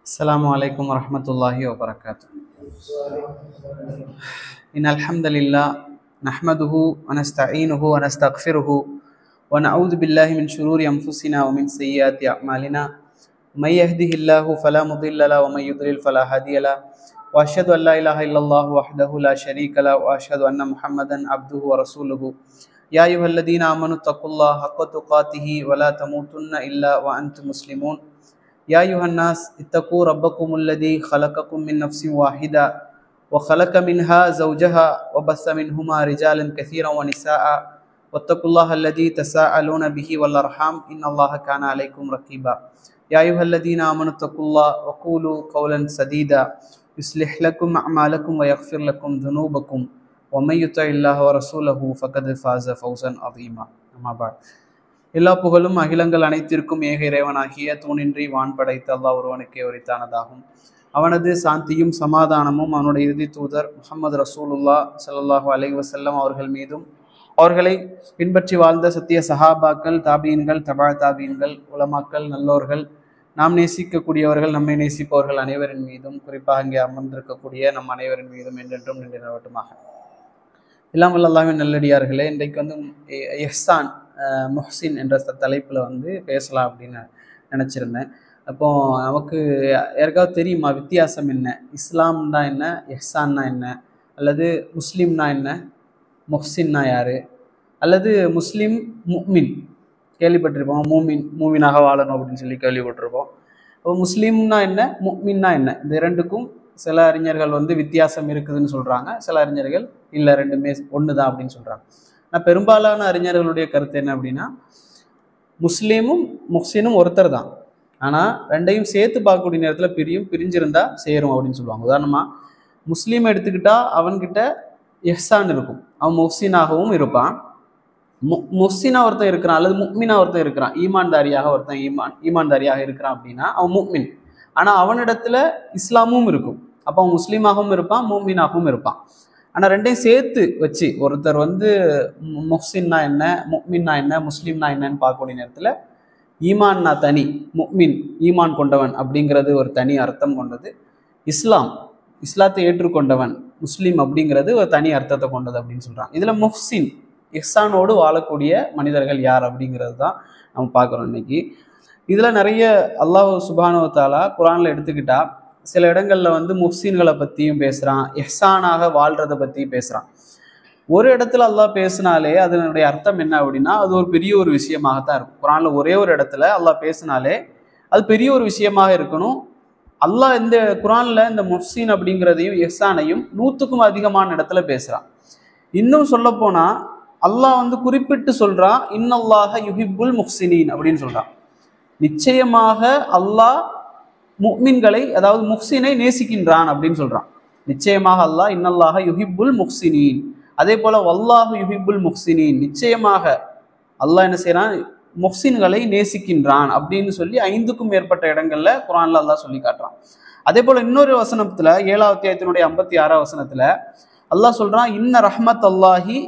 Assalamu alaikum warahmatullahi wabarakatuh. Innal hamdalillah nahmaduhu wa nasta'inuhu wa nastaghfiruhu wa na'udzu billahi min shururi anfusina wa min sayyiati a'malina. May yahdihillahu fala mudilla lahu wa may yudlil fala hadiya lahu. Wa ashhadu an la ilaha illallah wahdahu la sharika lahu wa ashhadu anna Muhammadan abduhu wa rasuluhu. Ya ayyuhalladhina amanu taqullaha haqqa tuqatih wa la tamutunna illa wa antum muslimun. يا أيها الناس اتقوا ربكم الذي خلقكم من نفس واحدة وخلق منها زوجها وبث منهما رجالا كثيرا ونساء واتقوا الله الذي تساءلون به والأرحام إن الله كان عليكم رقيبا يا أيها الذين آمنوا اتقوا الله وقولوا قولا سديدا يصلح لكم أعمالكم ويغفر لكم ذنوبكم ومن يطع الله ورسوله فقد فاز فوزا عظيما أما بعد. எல்லா புகழும் அகிலங்கள் அனைத்திற்கும் ஏக இறைவனாகிய தூணின்றி வான் படைத்த அல்லாஹ் ஒருவனுக்கே உரித்தானதாகும். அவனது சாந்தியும் சமாதானமும் அவனுடைய இறுதி தூதர் முஹம்மது ரசூலுல்லாஹ் ஸல்லல்லாஹு அலைஹி வஸல்லம் அவர்கள் மீதும், அவர்களை பின்பற்றி வாழ்ந்த சத்திய சஹாபாக்கள், தாபீன்கள், தபா தாபீன்கள், உலமாக்கள், நல்லோர்கள், நாம் நேசிக்கக்கூடியவர்கள், நம்மை நேசிப்பவர்கள் அனைவரின் மீதும், குறிப்பாக இங்கே அமர்ந்திருக்கக்கூடிய நம் அனைவரின் மீதும் என்றென்றும் நின்று நிலவட்டுமாக. எல்லாம் அல்லாஹ்வின் நல்லடியார்களே, இன்றைக்கு இஹ்சான் முஹ்சின் என்ற தலைப்பில் பேசலாம் அப்படின்னு நினச்சிருந்தேன். அப்போ நமக்கு யாருக்காவது தெரியுமா வித்தியாசம் என்ன? இஸ்லாம்னா என்ன, இஹ்சான்னா என்ன, அல்லது முஸ்லீம்னா என்ன, முஹ்சின்னா யார், அல்லது முஸ்லீம் முஃமின் கேள்விப்பட்டிருப்போம். மூமினாக வாழணும் அப்படின்னு சொல்லி கேள்விப்பட்டிருப்போம். அப்போ முஸ்லீம்னா என்ன, முஃமின்னா என்ன, இந்த இரண்டுக்கும் சில அறிஞர்கள் வித்தியாசம் இருக்குதுன்னு சொல்கிறாங்க. சில அறிஞர்கள் இல்லை, ரெண்டுமே ஒன்று தான் அப்படின்னு சொல்கிறாங்க. ஆனால் பெரும்பாலான அறிஞர்களுடைய கருத்து என்ன அப்படின்னா, முஸ்லீமும் முஹ்சினும் ஒருத்தர் தான், ஆனால் ரெண்டையும் சேர்த்து பார்க்கக்கூடிய நேரத்தில் பிரிஞ்சிருந்தா சேரும் அப்படின்னு சொல்லுவாங்க. உதாரணமாக முஸ்லீம் எடுத்துக்கிட்டா அவன்கிட்ட இஹ்சான் இருக்கும், அவன் முஹ்சினாகவும் இருப்பான். முஹ்சினா ஒருத்தன் இருக்கிறான் அல்லது முஃமினா ஒருத்தன் இருக்கிறான், ஒருத்தன் ஈமான்தாரியாக இருக்கிறான் அப்படின்னா அவன் முஃமின். ஆனால் அவனிடத்துல இஸ்லாமும் இருக்கும், அப்போ அவன் முஸ்லீமாகவும் இருப்பான், முஃமினாகவும் இருப்பான். ஆனால் ரெண்டையும் சேர்த்து வச்சு ஒருத்தர் முஹ்சின்னா என்ன, முஃமின்னா என்ன, முஸ்லீம்னா என்னன்னு பார்க்கக்கூடிய நேரத்தில் ஈமான்னா தனி, முஃமின் ஈமான் கொண்டவன் அப்படிங்கிறது ஒரு தனி அர்த்தம் கொண்டது. இஸ்லாத்தை ஏற்றுக்கொண்டவன் முஸ்லீம் அப்படிங்கிறது ஒரு தனி அர்த்தத்தை கொண்டது அப்படின்னு சொல்கிறான். இதில் முஹ்சின் இஹ்சானோடு வாழக்கூடிய மனிதர்கள் யார் அப்படிங்கிறது தான் நம்ம பார்க்குறோம் இன்னைக்கு. இதில் நிறைய அல்லாஹ் சுப்ஹானஹு வ தஆலா குர்ஆனில் எடுத்துக்கிட்டா சில இடங்களில் முஹ்சின்களை பற்றியும் பேசுகிறான், இஹ்சானாக வாழ்கிறத பற்றியும் பேசுகிறான். ஒரு இடத்துல அல்லாஹ் பேசினாலே அதனுடைய அர்த்தம் என்ன அப்படின்னா, அது ஒரு பெரிய ஒரு விஷயமாகத்தான் இருக்கும். குர்ஆனில் ஒரே ஒரு இடத்துல அல்லாஹ் பேசினாலே அது பெரிய ஒரு விஷயமாக இருக்கணும். அல்லாஹ் இந்த குர்ஆனில் இந்த முஹ்சின் அப்படிங்கிறதையும் இஹ்சானையும் 100க்கும் அதிகமான இடத்துல பேசுகிறான். இன்னும் சொல்லப்போனால் அல்லாஹ் குறிப்பிட்டு சொல்கிறான், இன்னல்லாஹ யுஹிப்புல் முஹ்சினீன் அப்படின்னு சொல்கிறான். நிச்சயமாக அல்லாஹ் முஃமின்களை, அதாவது முஹ்சினை நேசிக்கின்றான் அப்படின்னு சொல்றான். நிச்சயமாக அல்லாஹ் இன்னல்லாஹ யுஹிப்புல் முஹ்சினீன், அதே போல வல்லாஹு யுஹிப்புல் முஹ்சினீன், நிச்சயமாக அல்லாஹ் என்ன செய்யறான், முஹ்சின்களை நேசிக்கின்றான் அப்படின்னு சொல்லி 5க்கும் மேற்பட்ட இடங்கள்ல குர்ஆன்ல அல்லாஹ் சொல்லி காட்டுறான். அதே போல இன்னொரு வசனத்துல 7வது அத்தியாயத்தினுடைய 56வது வசனத்துல அல்லாஹ் சொல்றான், இன்ன ரஹ்மத் அல்லாஹி,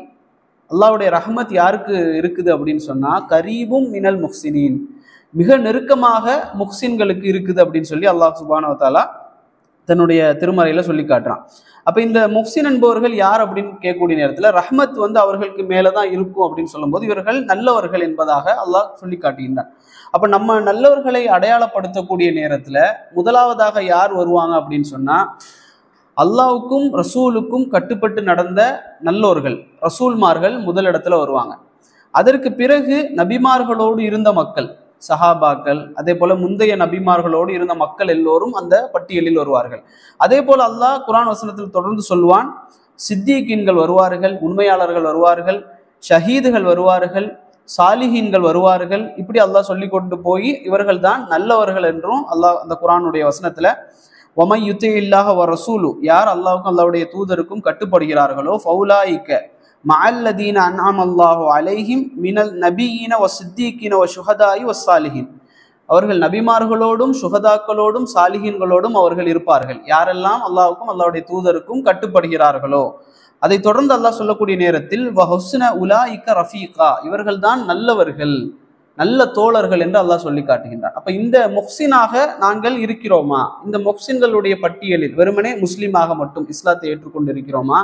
அல்லாஹ்வுடைய ரஹ்மத் யாருக்கு இருக்குது அப்படின்னு சொன்னா, கரீபும் மினல் முஹ்சினீன், மிக நெருக்கமாக முஹ்சின்களுக்கு இருக்குது அப்படின்னு சொல்லி அல்லாஹ் சுப்ஹானஹு வ தஆலா தன்னுடைய திருமறையில சொல்லி காட்டுறான். அப்ப இந்த முஹ்சின் என்பவர்கள் யார் அப்படின்னு கேட்கக்கூடிய நேரத்தில் ரஹ்மத் அவர்களுக்கு மேலதான் இருக்கும் அப்படின்னு சொல்லும்போது இவர்கள் நல்லவர்கள் என்பதாக அல்லாஹ் சொல்லி காட்டுகின்றான். அப்ப நம்ம நல்லவர்களை அடையாளப்படுத்தக்கூடிய நேரத்துல முதலாவதாக யார் வருவாங்க அப்படின்னு சொன்னா, அல்லாஹ்வுக்கும் ரசூலுக்கும் கட்டுப்பட்டு நடந்த நல்லோர்கள், ரசூல்மார்கள் முதலிடத்துல வருவாங்க. அதற்கு பிறகு நபிமார்களோடு இருந்த மக்கள், சஹாபாக்கள், அதே போல முந்தைய நபிமார்களோடு இருந்த மக்கள் எல்லோரும் அந்த பட்டியலில் வருவார்கள். அதே போல அல்லாஹ் குர்ஆன் வசனத்தில் தொடர்ந்து சொல்வான், சித்தீகீன்கள் வருவார்கள், உண்மையாளர்கள் வருவார்கள், ஷஹீதுகள் வருவார்கள், சாலிஹீன்கள் வருவார்கள். இப்படி அல்லாஹ் சொல்லி கொண்டு போய் இவர்கள் தான் நல்லவர்கள் என்றும் அல்லாஹ் அந்த குர்ஆனுடைய வசனத்துல வமை யுத்திஇல்லாஹ வ ரசூலு, யார் அல்லாஹ்வுக்கும் அல்லாஹ்வுடைய தூதருக்கும் கட்டுப்படுகிறார்களோ ஃபௌலாயிக மஅல்லதீன அன்அமல்லாஹு அலைஹிம் மினல் நபியீன வ சித்தீகீன வ ஷுஹதாஇ வ ஸாலிஹீன், அவர்கள் நபிமார்களோடும் சுஹதாக்களோடும் சாலிஹீன்களோடும் அவர்கள் இருப்பார்கள், யாரெல்லாம் அல்லாஹ்வுக்கும் அல்லாஹ்வுடைய தூதருக்கும் கட்டுப்படுகிறார்களோ. அதை தொடர்ந்து அல்லாஹ் சொல்லக்கூடிய நேரத்தில் வ ஹுஸ்ன உலாயிக ரஃபீகா, இவர்கள் தான் நல்லவர்கள், நல்ல தோழர்கள் என்று அல்லாஹ் சொல்லி காட்டுகின்றான். அப்ப இந்த முஹ்சினாக நாங்கள் இருக்கிறோமா? இந்த முஹ்சின்களுடைய பட்டியலில் வெறுமனே முஸ்லீமாக மட்டும் இஸ்லாத்தை ஏற்றுக்கொண்டு இருக்கிறோமா,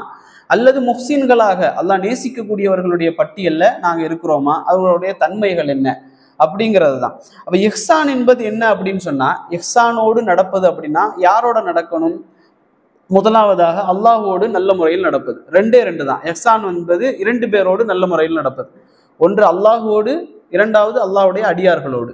அல்லது முஹ்சின்களாக அல்லாஹ் நேசிக்கக்கூடியவர்களுடைய பட்டியல்ல நாங்க இருக்கிறோமா? அவர்களுடைய தன்மைகள் என்ன அப்படிங்கிறது தான். அப்ப இஹ்சான் என்பது என்ன அப்படின்னு சொன்னா, இஹ்சானோடு நடப்பது அப்படின்னா யாரோட நடக்கணும்? முதலாவதாக அல்லாஹ்வோடு நல்ல முறையில் நடப்பது. ரெண்டே தான். இஹ்சான் என்பது 2 பேரோடு நல்ல முறையில் நடப்பது. ஒன்று அல்லாஹ்வோடு, இரண்டாவது அல்லாஹ்வுடைய அடியார்களோடு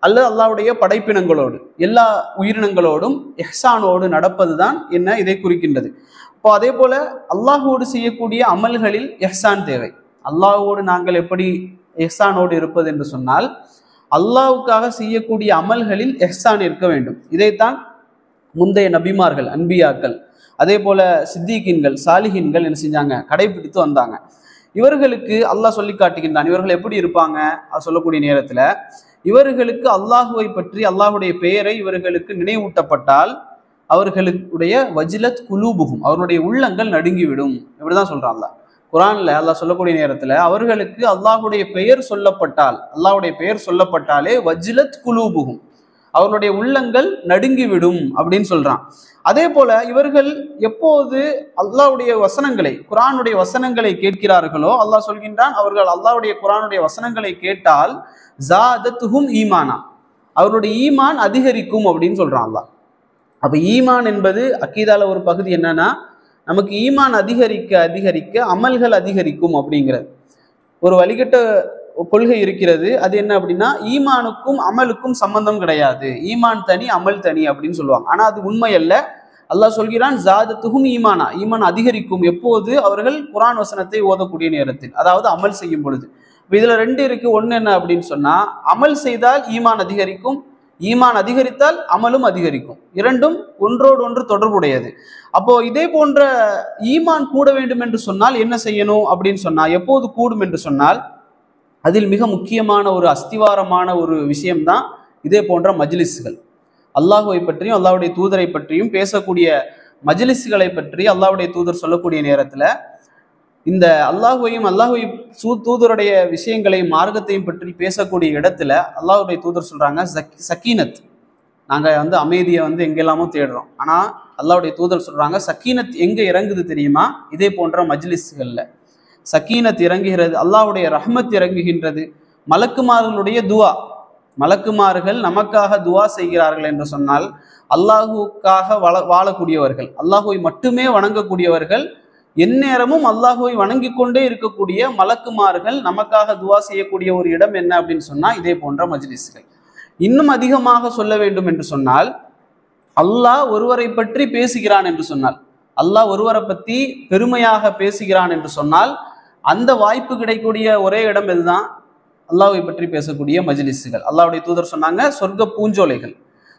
அல்லது அல்லாஹ்வுடைய படைப்பினங்களோடு, எல்லா உயிரினங்களோடும் இஹ்சானோடு நடப்பது தான் என்ன இதை குறிக்கின்றது. இப்போ அதே போல அல்லாஹ்வோடு செய்யக்கூடிய அமல்களில் இஹ்சான் தேவை. அல்லாஹ்வோடு நாங்கள் எப்படி இஹ்சானோடு இருப்பது என்று சொன்னால், அல்லாஹ்வுக்காக செய்யக்கூடிய அமல்களில் இஹ்சான் இருக்க வேண்டும். இதைத்தான் முந்தைய நபிமார்கள், அன்பியாக்கள், அதே போல சித்திகீன்கள், சாலிஹீன்கள் என்ன செஞ்சாங்க? கடைபிடித்து வந்தாங்க. இவர்களுக்கு அல்லாஹ் சொல்லி காட்டுகின்றான். இவர்கள் எப்படி இருப்பாங்க சொல்லக்கூடிய நேரத்துல, இவர்களுக்கு அல்லாஹுவை பற்றி, அல்லாஹுடைய பெயரை இவர்களுக்கு நினைவூட்டப்பட்டால் அவர்களுடைய வஜிலத் குலூபுகும், அவருடைய உள்ளங்கள் நடுங்கிவிடும். இப்படிதான் சொல்றான் அல்லாஹ் குரான்ல. அல்லாஹ் சொல்லக்கூடிய நேரத்துல அவர்களுக்கு அல்லாஹுடைய பெயர் சொல்லப்பட்டால், அல்லாஹுடைய பெயர் சொல்லப்பட்டாலே வஜிலத் குலூபுகும், அவருடைய உள்ளங்கள் நடுங்கிவிடும் அப்படின்னு சொல்றான். அதே போல இவர்கள் எப்போது அல்லாஹ்வுடைய வசனங்களை, குரானுடைய வசனங்களை கேட்கிறார்களோ அல்லாஹ் சொல்கின்றான், அவர்கள் அல்லாஹ்வுடைய குரானுடைய வசனங்களை கேட்டால் ஜாதத்துஹும் ஈமானா, அவருடைய ஈமான் அதிகரிக்கும் அப்படின்னு சொல்றான் அல்லாஹ். அப்ப ஈமான் என்பது அக்கீதால ஒரு பகுதி. என்னன்னா, நமக்கு ஈமான் அதிகரிக்க அதிகரிக்க அமல்கள் அதிகரிக்கும் அப்படிங்கிறது ஒரு வழிகட்ட கொள்கை இருக்கிறது. அது என்ன அப்படின்னா, ஈமானுக்கும் அமலுக்கும் சம்பந்தம் கிடையாது, ஈமான் தனி அமல் தனி அப்படின்னு சொல்லுவாங்க. ஆனா அது உண்மை அல்ல. அல்லாஹ் சொல்கிறான் ஜாதத்துஹும் ஈமானா, ஈமான் அதிகரிக்கும் எப்போது? அவர்கள் குரான் வசனத்தை ஓதக்கூடிய நேரத்தில், அதாவது அமல் செய்யும் பொழுது. இதுல 2 இருக்கு. ஒண்ணு என்ன அப்படின்னு சொன்னா, அமல் செய்தால் ஈமான் அதிகரிக்கும், ஈமான் அதிகரித்தால் அமலும் அதிகரிக்கும். இரண்டும் ஒன்றோடு ஒன்று தொடர்புடையது. அப்போ இதே போன்ற ஈமான் கூட வேண்டும் என்று சொன்னால் என்ன செய்யணும் அப்படின்னு சொன்னா, எப்போது கூடும் என்று சொன்னால், அதில் மிக முக்கியமான ஒரு அஸ்திவாரமான ஒரு விஷயம்தான் இதே போன்ற மஜ்லிஸ்கள். அல்லாஹுவை பற்றியும் அல்லாஹ்வுடைய தூதரை பற்றியும் பேசக்கூடிய மஜ்லிஸ்களை பற்றி அல்லாஹ்வுடைய தூதர் சொல்லக்கூடிய நேரத்துல, இந்த அல்லாஹுவையும் அல்லாஹுவை தூதருடைய விஷயங்களையும் மார்க்கத்தையும் பற்றி பேசக்கூடிய இடத்துல அல்லாஹ்வுடைய தூதர் சொல்றாங்க சக்கீனத். நாங்க அமைதியை எங்கெல்லாமோ தேடுறோம், ஆனா அல்லாஹ்வுடைய தூதர் சொல்றாங்க சக்கீனத் எங்க இறங்குது தெரியுமா? இதே போன்ற மஜ்லிஸ்கள்ல சக்கீனத் இறங்குகிறது, அல்லாஹ்வுடைய ரஹ்மத் இறங்குகின்றது. மலக்குமார்களுடைய துவா, மலக்குமார்கள் நமக்காக துவா செய்கிறார்கள் என்று சொன்னால், அல்லாஹுக்காக வாழக்கூடியவர்கள், அல்லாஹுவை மட்டுமே வணங்கக்கூடியவர்கள், எந்நேரமும் அல்லாஹுவை வணங்கி கொண்டே இருக்கக்கூடிய மலக்குமார்கள் நமக்காக துவா செய்யக்கூடிய ஒரு இடம் என்ன அப்படின்னு சொன்னா இதே போன்ற மஜ்லிஸ்கள். இன்னும் அதிகமாக சொல்ல வேண்டும் என்று சொன்னால், அல்லாஹ் ஒருவரை பற்றி பேசுகிறான் என்று சொன்னால், அல்லாஹ் ஒருவரை பற்றி பெருமையாக பேசுகிறான் என்று சொன்னால், அந்த வாய்ப்பு கிடைக்கக்கூடிய ஒரே இடம் எதுதான்? அல்லாஹ்வை பற்றி பேசக்கூடிய மஜ்லிஸ்கள். அல்லாஹ்வுடைய தூதர் சொன்னாங்க, சொர்க்க பூஞ்சோலைகள்,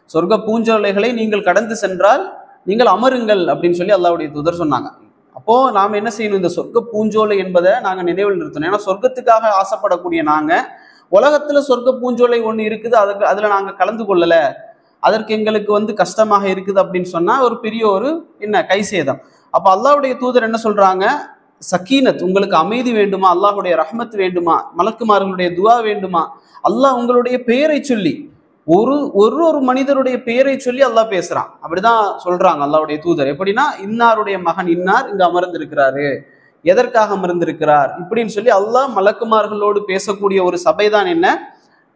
சொர்க்க பூஞ்சோலைகளை நீங்கள் கடந்து சென்றால் நீங்கள் அமருங்கள் அப்படின்னு சொல்லி அல்லாஹ்வுடைய தூதர் சொன்னாங்க. அப்போ நாம என்ன செய்யணும்? இந்த சொர்க்க பூஞ்சோலை என்பதை நாங்க நினைவில் நிறுத்தணும். ஏன்னா சொர்க்கத்துக்காக ஆசைப்படக்கூடிய நாங்க, உலகத்துல சொர்க்க பூஞ்சோலை ஒண்ணு இருக்குது, அதுல நாங்க கலந்து கொள்ளல, அதற்கு எங்களுக்கு கஷ்டமாக இருக்குது அப்படின்னு சொன்னா ஒரு பெரிய ஒரு கைசேதம். அப்ப அல்லாஹ்வுடைய தூதர் என்ன சொல்றாங்க? சக்கீனத், உங்களுக்கு அமைதி வேண்டுமா? அல்லாஹ்வுடைய ரஹ்மத் வேண்டுமா? மலக்குமார்களுடைய துவா வேண்டுமா? அல்லாஹ் உங்களுடைய பெயரை சொல்லி, ஒரு மனிதருடைய பெயரை சொல்லி அல்லாஹ் பேசுறான். அப்படிதான் சொல்றாங்க அல்லாஹ்வுடைய தூதர். எப்படின்னா, இன்னாருடைய மகன் இன்னார் இங்க அமர்ந்திருக்கிறாரு, எதற்காக அமர்ந்திருக்கிறார் இப்படின்னு சொல்லி அல்லாஹ் மலக்குமார்களோடு பேசக்கூடிய ஒரு சபை தான் என்ன?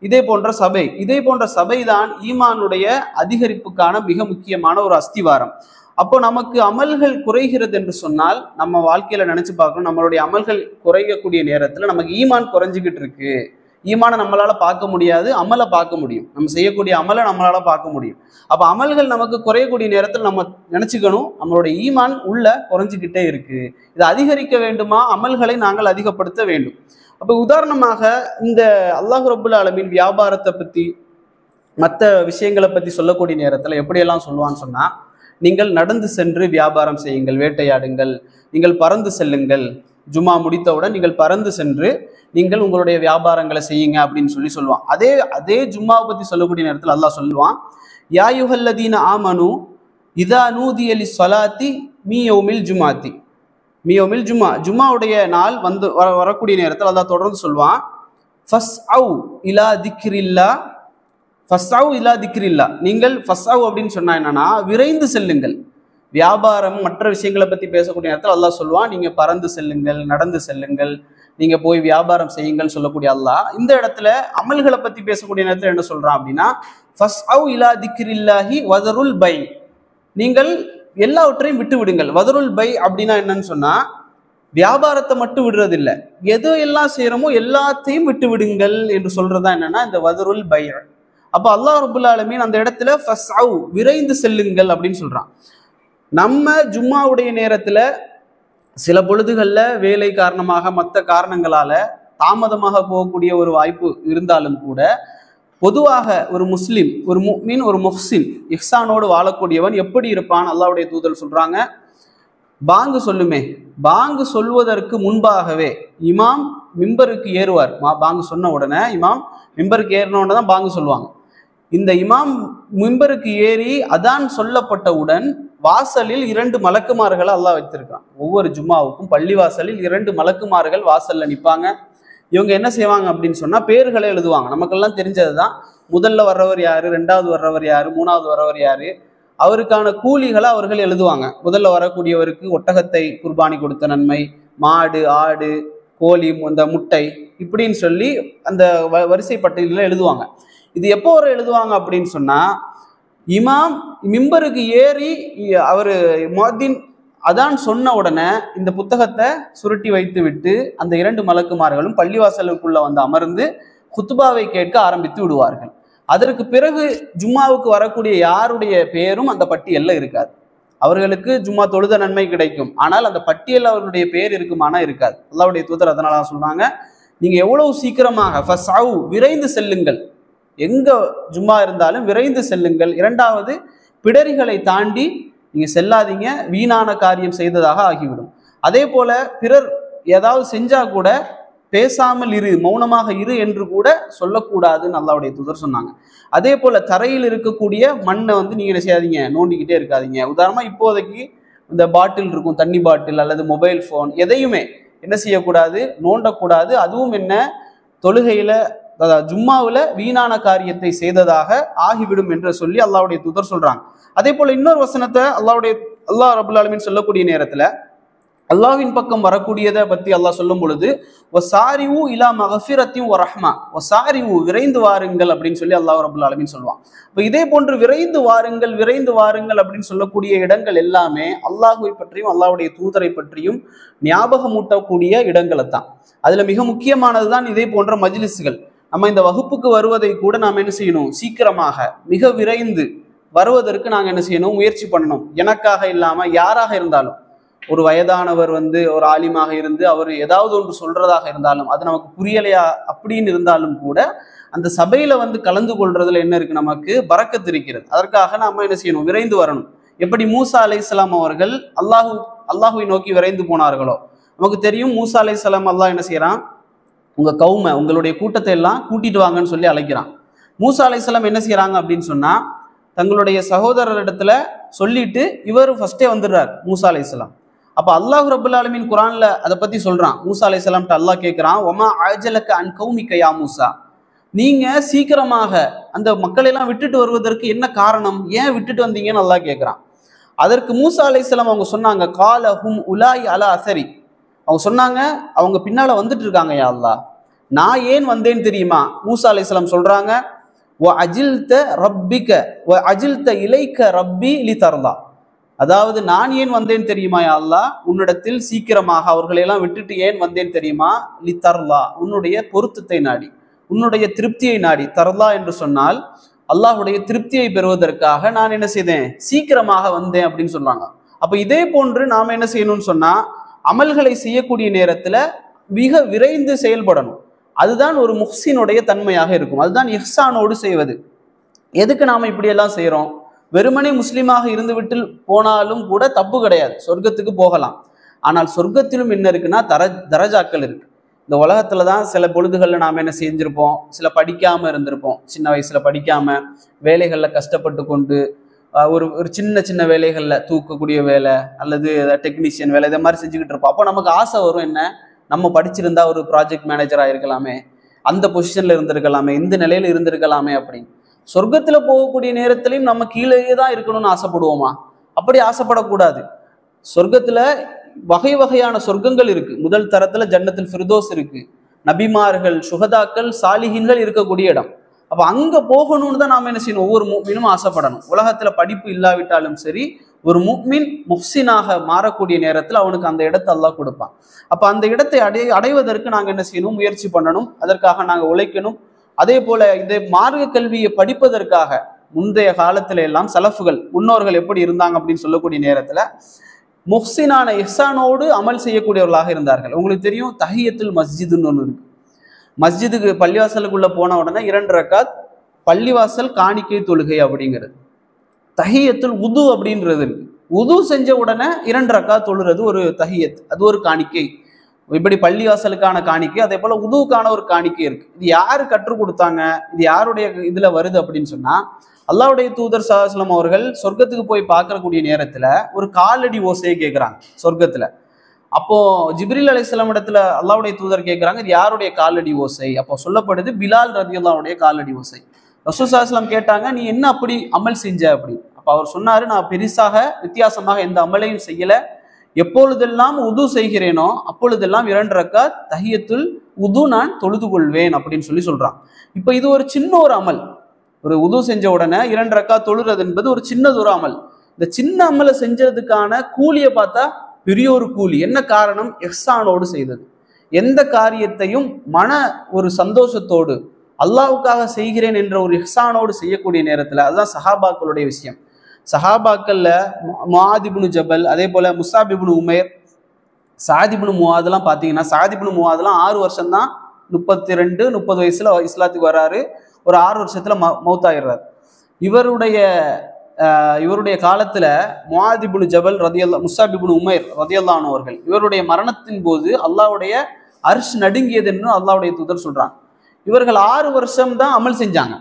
இதே போன்ற சபை. இதே போன்ற சபை தான் ஈமானுடைய அதிகரிப்புக்கான மிக முக்கியமான ஒரு அஸ்திவாரம். அப்போ நமக்கு அமல்கள் குறைகிறது என்று சொன்னால், நம்ம வாழ்க்கையில நினைச்சு பார்க்கணும், நம்மளுடைய அமல்கள் குறையக்கூடிய நேரத்துல நமக்கு ஈமான் குறைஞ்சிக்கிட்டு இருக்கு. ஈமானை நம்மளால பார்க்க முடியாது, அமலை பார்க்க முடியும். நம்ம செய்யக்கூடிய அமலை நம்மளால பார்க்க முடியும். அப்ப அமல்கள் நமக்கு குறையக்கூடிய நேரத்தில் நம்ம நினைச்சுக்கணும், நம்மளுடைய ஈமான் உள்ள குறைஞ்சிக்கிட்டே இருக்கு. இதை அதிகரிக்க வேண்டுமா? அமல்களை நாங்கள் அதிகப்படுத்த வேண்டும். அப்ப உதாரணமாக இந்த அல்லாஹ் ரப்புல் ஆலமீன் வியாபாரத்தை பத்தி மற்ற விஷயங்களை பத்தி சொல்லக்கூடிய நேரத்துல எப்படியெல்லாம் சொல்லுவான்னு சொன்னா, நீங்கள் நடந்து சென்று வியாபாரம் செய்யுங்கள், வேட்டையாடுங்கள், நீங்கள் பறந்து செல்லுங்கள், ஜும்மா முடித்தவுடன் நீங்கள் பறந்து சென்று நீங்கள் உங்களுடைய வியாபாரங்களை செய்யுங்க அப்படின்னு சொல்லுவான். அதே ஜும்மாவை பத்தி சொல்லக்கூடிய நேரத்தில் அல்லாஹ் சொல்லுவான், யா அய்யுஹல்லதீன ஆமனு இதா நூதிய லிஸ்ஸலாத்தி மீ யௌமில் ஜுமாத்தி, மீ யௌமில் ஜும்மா, ஜும்மாவுடைய நாள் வரக்கூடிய நேரத்தில் அல்லாஹ் தொடர்ந்து சொல்வான், ஃபஸ்அவ் இலா திக்ரில்லா, ஃபஸ்அவ் இலா திக்ரில்லா. நீங்கள் ஃபஸ்அவ் அப்படின்னு சொன்னா என்னன்னா விரைந்து செல்லுங்கள். வியாபாரம் மற்ற விஷயங்களை பத்தி பேசக்கூடிய நேரத்தில் அல்லாஹ் சொல்லுவான், நீங்க பறந்து செல்லுங்கள், நடந்து செல்லுங்கள், நீங்க போய் வியாபாரம் செய்யுங்கள் சொல்லக்கூடிய அல்லாஹ் இந்த இடத்துல அமல்களை பத்தி பேசக்கூடிய நேரத்தில் என்ன சொல்றான் அப்படின்னா ஃபஸ்அவ் இலா திக்ரில்லாஹி வதருல் பை, நீங்கள் எல்லாவற்றையும் விட்டு விடுங்கள். வதருல் பை அப்படின்னா என்னன்னு சொன்னா வியாபாரத்தை மட்டும் விடுறது இல்லை, எது எல்லாம் செய்யறோமோ எல்லாத்தையும் விட்டு விடுங்கள் என்று சொல்றதா என்னன்னா இந்த வதருல் பை. அப்போ அல்லாஹ் ரப்புல் ஆலமீன் அந்த இடத்துல ஃபஸ்அவ் விரைந்து செல்லுங்கள் அப்படின்னு சொல்றான். நம்ம ஜும்மாவுடைய நேரத்துல சில பொழுதுகளில் வேலை காரணமாக மற்ற காரணங்களால தாமதமாக போகக்கூடிய ஒரு வாய்ப்பு இருந்தாலும் கூட பொதுவாக ஒரு முஸ்லிம், ஒரு முஃமின், ஒரு முஹ்சின், இஹ்சானோடு வாழக்கூடியவன் எப்படி இருப்பான்? அல்லாஹ்வுடைய தூதர் சொல்றாங்க, பாங்கு சொல்லுமே, பாங்கு சொல்வதற்கு முன்பாகவே இமாம் மிம்பருக்கு ஏறுவார். பாங்கு சொன்ன உடனே இமாம் மிம்பருக்கு ஏறின உடனே தான் பாங்கு சொல்லுவாங்க. இந்த இமாம் மிம்பருக்கு ஏறி அதான் சொல்லப்பட்டவுடன் வாசலில் 2 மலக்குமார்களை அல்லாஹ் வைத்திருக்கான். ஒவ்வொரு ஜும்மாவுக்கும் பள்ளி வாசலில் 2 மலக்குமார்கள் வாசல்ல நிற்பாங்க. இவங்க என்ன செய்வாங்க அப்படின்னு சொன்னா பேர்களை எழுதுவாங்க. நமக்கெல்லாம் தெரிஞ்சதுதான், முதல்ல வர்றவர் யாரு, 2வது வர்றவர் யாரு, 3வது வர்றவர் யாரு, அவருக்கான கூலிகளை அவர்கள் எழுதுவாங்க. முதல்ல வரக்கூடியவருக்கு ஒட்டகத்தை குர்பானி கொடுத்த நன்மை, மாடு, ஆடு, கோழி, அந்த முட்டை, இப்படின்னு சொல்லி அந்த வரிசை பட்டியலில் எழுதுவாங்க. இது எப்போ வரை எழுதுவாங்க அப்படின்னு சொன்னா இமாம் மிம்பருக்கு ஏறி அவர் முஅத்தின் அதான் சொன்ன உடனே இந்த புத்தகத்தை சுருட்டி வைத்து விட்டு அந்த 2 மலக்குமார்களும் பள்ளிவாசலுக்குள்ள வந்து அமர்ந்து குத்துபாவை கேட்க ஆரம்பித்து விடுவார்கள். அதற்கு பிறகு ஜும்மாவுக்கு வரக்கூடிய யாருடைய பெயரும் அந்த பட்டியலில் இருக்காது. அவர்களுக்கு ஜும்மா தொழுத நன்மை கிடைக்கும், ஆனால் அந்த பட்டியல் அவர்களுடைய பெயர் இருக்குமானா இருக்காது. அல்லாஹ்வுடைய தூதர் அதனால சொல்றாங்க, நீங்க எவ்வளவு சீக்கிரமாக ஃபஸ்அவ் விரைந்து செல்லுங்கள், எங்க ஜும்மா இருந்தாலும் விரைந்து செல்லுங்கள். 2வது பிடரிகளை தாண்டி நீங்க செல்லாதீங்க, வீணான காரியம் செய்ததாக ஆகிவிடும். அதே போல பிறர் ஏதாவது செஞ்சா கூட பேசாமல் இரு, மௌனமாக இரு என்று கூட சொல்லக்கூடாதுன்னு அல்லாஹ்வுடைய தூதர் சொன்னாங்க. அதே போல தரையில் இருக்கக்கூடிய மண்ணை வந்து நீங்க என்ன செய்யாதீங்க, நோண்டிக்கிட்டே இருக்காதீங்க. உதாரணமா இப்போதைக்கு இந்த பாட்டில் இருக்கும், தண்ணி பாட்டில் அல்லது மொபைல் ஃபோன், எதையுமே என்ன செய்யக்கூடாது, நோண்டக்கூடாது. அதுவும் என்ன தொழுகையில ஜும்மாவில் வீணான காரியத்தை செய்ததாக ஆகிவிடும் என்று சொல்லி அல்லாஹ்வுடைய தூதர் சொல்றாங்க. அதே போல இன்னொரு வசனத்தை அல்லாஹ் ரப்புல் ஆலமீன் சொல்லக்கூடிய நேரத்துல அல்லாஹ்வின் பக்கம் வரக்கூடியதை பத்தி அல்லாஹ் சொல்லும் பொழுது வசாரிஉ இலா மக்ஃபிரத்தின் வ ரஹ்மா, வசாரிஉ விரைந்து வாருங்கள் அப்படின்னு சொல்லி அல்லாஹ் ரப்புல் ஆலமீன் சொல்லுவான். இப்போ இதே போன்று விரைந்து வாருங்கள், விரைந்து வாருங்கள் அப்படின்னு சொல்லக்கூடிய இடங்கள் எல்லாமே அல்லாஹ்வை பற்றியும் அல்லாஹ்வுடைய தூதரை பற்றியும் ஞாபகமூட்டக்கூடிய இடங்களை தான். அதுல மிக முக்கியமானது தான் இதே போன்ற மஜ்லிஸ்கள். நம்ம இந்த வகுப்புக்கு வருவதை கூட நாம் என்ன செய்யணும், சீக்கிரமாக மிக விரைந்து வருவதற்கு நாங்கள் என்ன செய்யணும், முயற்சி பண்ணணும். எனக்காக இல்லாம யாராக இருந்தாலும், ஒரு வயதானவர் வந்து ஒரு ஆலிமாக இருந்து அவர் ஏதாவது ஒன்று சொல்றதாக இருந்தாலும் அது நமக்கு புரியலையா அப்படின்னு இருந்தாலும் கூட அந்த சபையில வந்து கலந்து கொள்றதுல என்ன இருக்கு, நமக்கு பரக்கத்து இருக்கிறது. அதற்காக நாம என்ன செய்யணும், விரைந்து வரணும். எப்படி மூசா அலைஹிஸ்ஸலாம் அவர்கள் அல்லாஹுவை நோக்கி விரைந்து போனார்களோ, நமக்கு தெரியும் மூசா அலைஹிஸ்ஸலாம் அல்லாஹ் என்ன செய்யறான், உங்க கௌமை, உங்களுடைய கூட்டத்தை எல்லாம் கூட்டிட்டு வாங்கன்னு சொல்லி அழைக்கிறான். மூசா அலைஹிஸ்ஸலாம் என்ன செய்யறாங்க அப்படின்னு சொன்னா தங்களுடைய சகோதரரிடத்துல சொல்லிட்டு இவர் ஃபர்ஸ்டே வந்துடுறார் மூசா அலைஹிஸ்ஸலாம். அப்ப அல்லாஹ் ரப்புல் ஆலமீன் குர்ஆன்ல அதை பத்தி சொல்றான். மூசா அலைஹிஸ்ஸலாம்ட்ட அல்லாஹ் கேட்கிறான், ஒமா அஜலக அன் கௌமிக யா மூசா, நீங்க சீக்கிரமாக அந்த மக்களை எல்லாம் விட்டுட்டு வருவதற்கு என்ன காரணம், ஏன் விட்டுட்டு வந்தீங்கன்னு அல்லாஹ் கேட்கிறான். அதற்கு மூசா அலைஹிஸ்ஸலாம் அவங்க சொன்னாங்க, கால ஹும் உலாய் அலா அசரி, அவங்க சொன்னாங்க அவங்க பின்னால வந்துட்டு இருக்காங்க யா அல்லாஹ், நான் ஏன் வந்தேன்னு தெரியுமா? மூசா அலைஹிஸ்ஸலாம் சொல்றாங்க, வ அஜில்த ரப்பிக வ அஜில்த இலைக்க ரப்பி லி தர்லா, அதாவது நான் ஏன் வந்தேன் தெரியுமா யா அல்லாஹ், உன்னிடத்தில் சீக்கிரமாக அவர்களை எல்லாம் விட்டுட்டு ஏன் வந்தேன் தெரியுமா? லி தர்லா, உன்னுடைய பொருத்தத்தை நாடி, உன்னுடைய திருப்தியை நாடி. தர்லா என்று சொன்னால் அல்லாஹுடைய திருப்தியை பெறுவதற்காக நான் என்ன செய்தேன், சீக்கிரமாக வந்தேன் அப்படின்னு சொல்றாங்க. அப்ப இதே போன்று நாம என்ன செய்யணும்னு சொன்னா அமல்களை செய்யக்கூடிய நேரத்துல மிக விரைந்து செயல்படணும். அதுதான் ஒரு முஹ்சினுடைய தன்மையாக இருக்கும். அதுதான் இஹ்சானோடு செய்வது. எதுக்கு நாம இப்படியெல்லாம் செய்யறோம்? வெறுமனே முஸ்லீமாக இருந்து விட்டு போனாலும் கூட தப்பு கிடையாது, சொர்க்கத்துக்கு போகலாம். ஆனால் சொர்க்கத்திலும் என்ன இருக்குன்னா தரஜாக்கள் இருக்கு. இந்த உலகத்துல தான் சில பொழுதுகள்ல நாம என்ன செஞ்சிருப்போம், சில படிக்காம இருந்திருப்போம், சின்ன வயசுல படிக்காம வேலைகள்ல கஷ்டப்பட்டு கொண்டு ஒரு சின்ன சின்ன வேலைகள்ல தூக்கக்கூடிய வேலை அல்லது டெக்னீஷியன் வேலை இதை மாதிரி செஞ்சுக்கிட்டு இருப்போம். அப்போ நமக்கு ஆசை வரும், என்ன நம்ம படிச்சிருந்தா ஒரு ப்ராஜெக்ட் மேனேஜராக இருக்கலாமே, அந்த பொசிஷன்ல இருந்திருக்கலாமே, இந்த நிலையில இருந்திருக்கலாமே அப்படின்னு. சொர்க்கத்துல போகக்கூடிய நேரத்திலையும் நம்ம கீழேயே தான் இருக்கணும்னு ஆசைப்படுவோமா? அப்படி ஆசைப்படக்கூடாது. சொர்க்கத்துல வகை வகையான சொர்க்கங்கள் இருக்கு. முதல் தரத்துல ஜன்னத்துல் ஃபிர்தோஸ் இருக்கு, நபிமார்கள், சுஹதாக்கள், சாலிஹீன்கள் இருக்கக்கூடிய இடம். அப்ப அங்க போகணும்னு தான் நாம என்ன செய்யணும்? ஒவ்வொரு முஃமினும் ஆசைப்படணும். உலகத்துல படிப்பு இல்லாவிட்டாலும் சரி, ஒரு முஃமின் முஹ்சினாக மாறக்கூடிய நேரத்தில் அவனுக்கு அந்த இடத்தை அல்லாஹ் கொடுப்பான். அப்ப அந்த இடத்தை அடைவதற்கு நாங்க என்ன செய்யணும்? முயற்சி பண்ணணும். அதற்காக நாங்க உழைக்கணும். அதே போல இந்த மார்க்க கல்வியை படிப்பதற்காக முந்தைய காலத்துல எல்லாம் சலஃபுகள், முன்னோர்கள் எப்படி இருந்தாங்க அப்படின்னு சொல்லக்கூடிய நேரத்துல முஹ்சினான இஹ்சானோடு அமல் செய்யக்கூடியவர்களாக இருந்தார்கள். உங்களுக்கு தெரியும், தஹியத்துல் மஸ்ஜிதுன்னு ஒன்று இருக்கு. மஸ்ஜிதுக்கு பள்ளிவாசலுக்குள்ள போன உடனே 2 ரக்காத் பள்ளிவாசல் காணிக்கை தொழுகை அப்படிங்கிறது. தஹியத்துல் உது அப்படின்றது இருக்கு. உது செஞ்ச உடனே 2 ரக்காத் தொழுறது ஒரு தஹியத், அது ஒரு காணிக்கை. இப்படி பள்ளிவாசலுக்கான காணிக்கை, அதே போல உதுவுக்கான ஒரு காணிக்கை இருக்கு. இது யாரு கற்றுக் கொடுத்தாங்க? இது யாருடைய இதுல வருது அப்படின்னு சொன்னா, அல்லாஹ்வுடைய தூதர் ஸல்லல்லாஹு அலைஹி வஸல்லம் அவர்கள் சொர்க்கத்துக்கு போய் பார்க்கக்கூடிய நேரத்துல ஒரு காலடி ஓசையை கேட்கிறாங்க சொர்க்கத்துல. அப்போ ஜிப்ரீல் அலைஹிஸ்ஸலாம் இடத்துல அல்லாஹ்வுடைய தூதர் கேட்கிறாங்க, இது யாருடைய காலடி ஓசை? அப்போ சொல்லப்படுது பிலால் ரலியல்லாஹுடைய காலடி ஓசை. ரசூல் ஸல்லல்லாஹு அலைஹி வஸல்லம் கேட்டாங்க, நீ என்ன அப்படி அமல் செஞ்ச அப்படி? அப்ப அவர் சொன்னாரு, நான் பெருசாக வித்தியாசமாக எந்த அமலையும் செய்யல. எப்பொழுதெல்லாம் உது செய்கிறேனோ அப்பொழுதெல்லாம் 2 ரக்காத் தஹியத்துல் உது நான் தொழுது கொள்வேன் அப்படின்னு சொல்றான். இப்ப இது ஒரு சின்ன ஒரு அமல். ஒரு உது செஞ்ச உடனே 2 ரக்காத் தொழுறது என்பது ஒரு சின்னது ஒரு அமல். இந்த சின்ன அமலை செஞ்சதுக்கான கூலியை பார்த்தா பெரிய ஒரு கூலி. என்ன காரணம்? இஹ்சானோடு செய்தது. எந்த காரியத்தையும் மன ஒரு சந்தோஷத்தோடு அல்லாஹ்வுக்காக செய்கிறேன் என்ற ஒரு இஹ்சானோடு செய்யக்கூடிய நேரத்துல, அதுதான் சஹாபாக்களுடைய விஷயம். சஹாபாக்கள்ல முஆத் இப்னு ஜபல், அதே போல முஸாப் இப்னு உமைர், சாத் இப்னு முஆத்லாம் பார்த்தீங்கன்னா, சாத் இப்னு முஆத்லாம் 6 வருஷம் தான், 32-30 வயசுல இஸ்லாத்துக்கு வராரு. ஒரு 6 வருஷத்துல மௌத்தாயிடுறாரு. இவருடைய காலத்துல முஆத் இப்னு ஜபல் ரதியல்லாஹு, முஸாப் இப்னு உமைர் ரதியல்லாஹு அன்ஹு அவர்கள், இவருடைய மரணத்தின் போது அல்லாஹ்வுடைய அர்ஷ் நடுங்கியது என்று அல்லாஹ்வுடைய தூதர் சொல்றாங்க. இவர்கள் 6 வருஷம் தான் அமல் செஞ்சாங்க.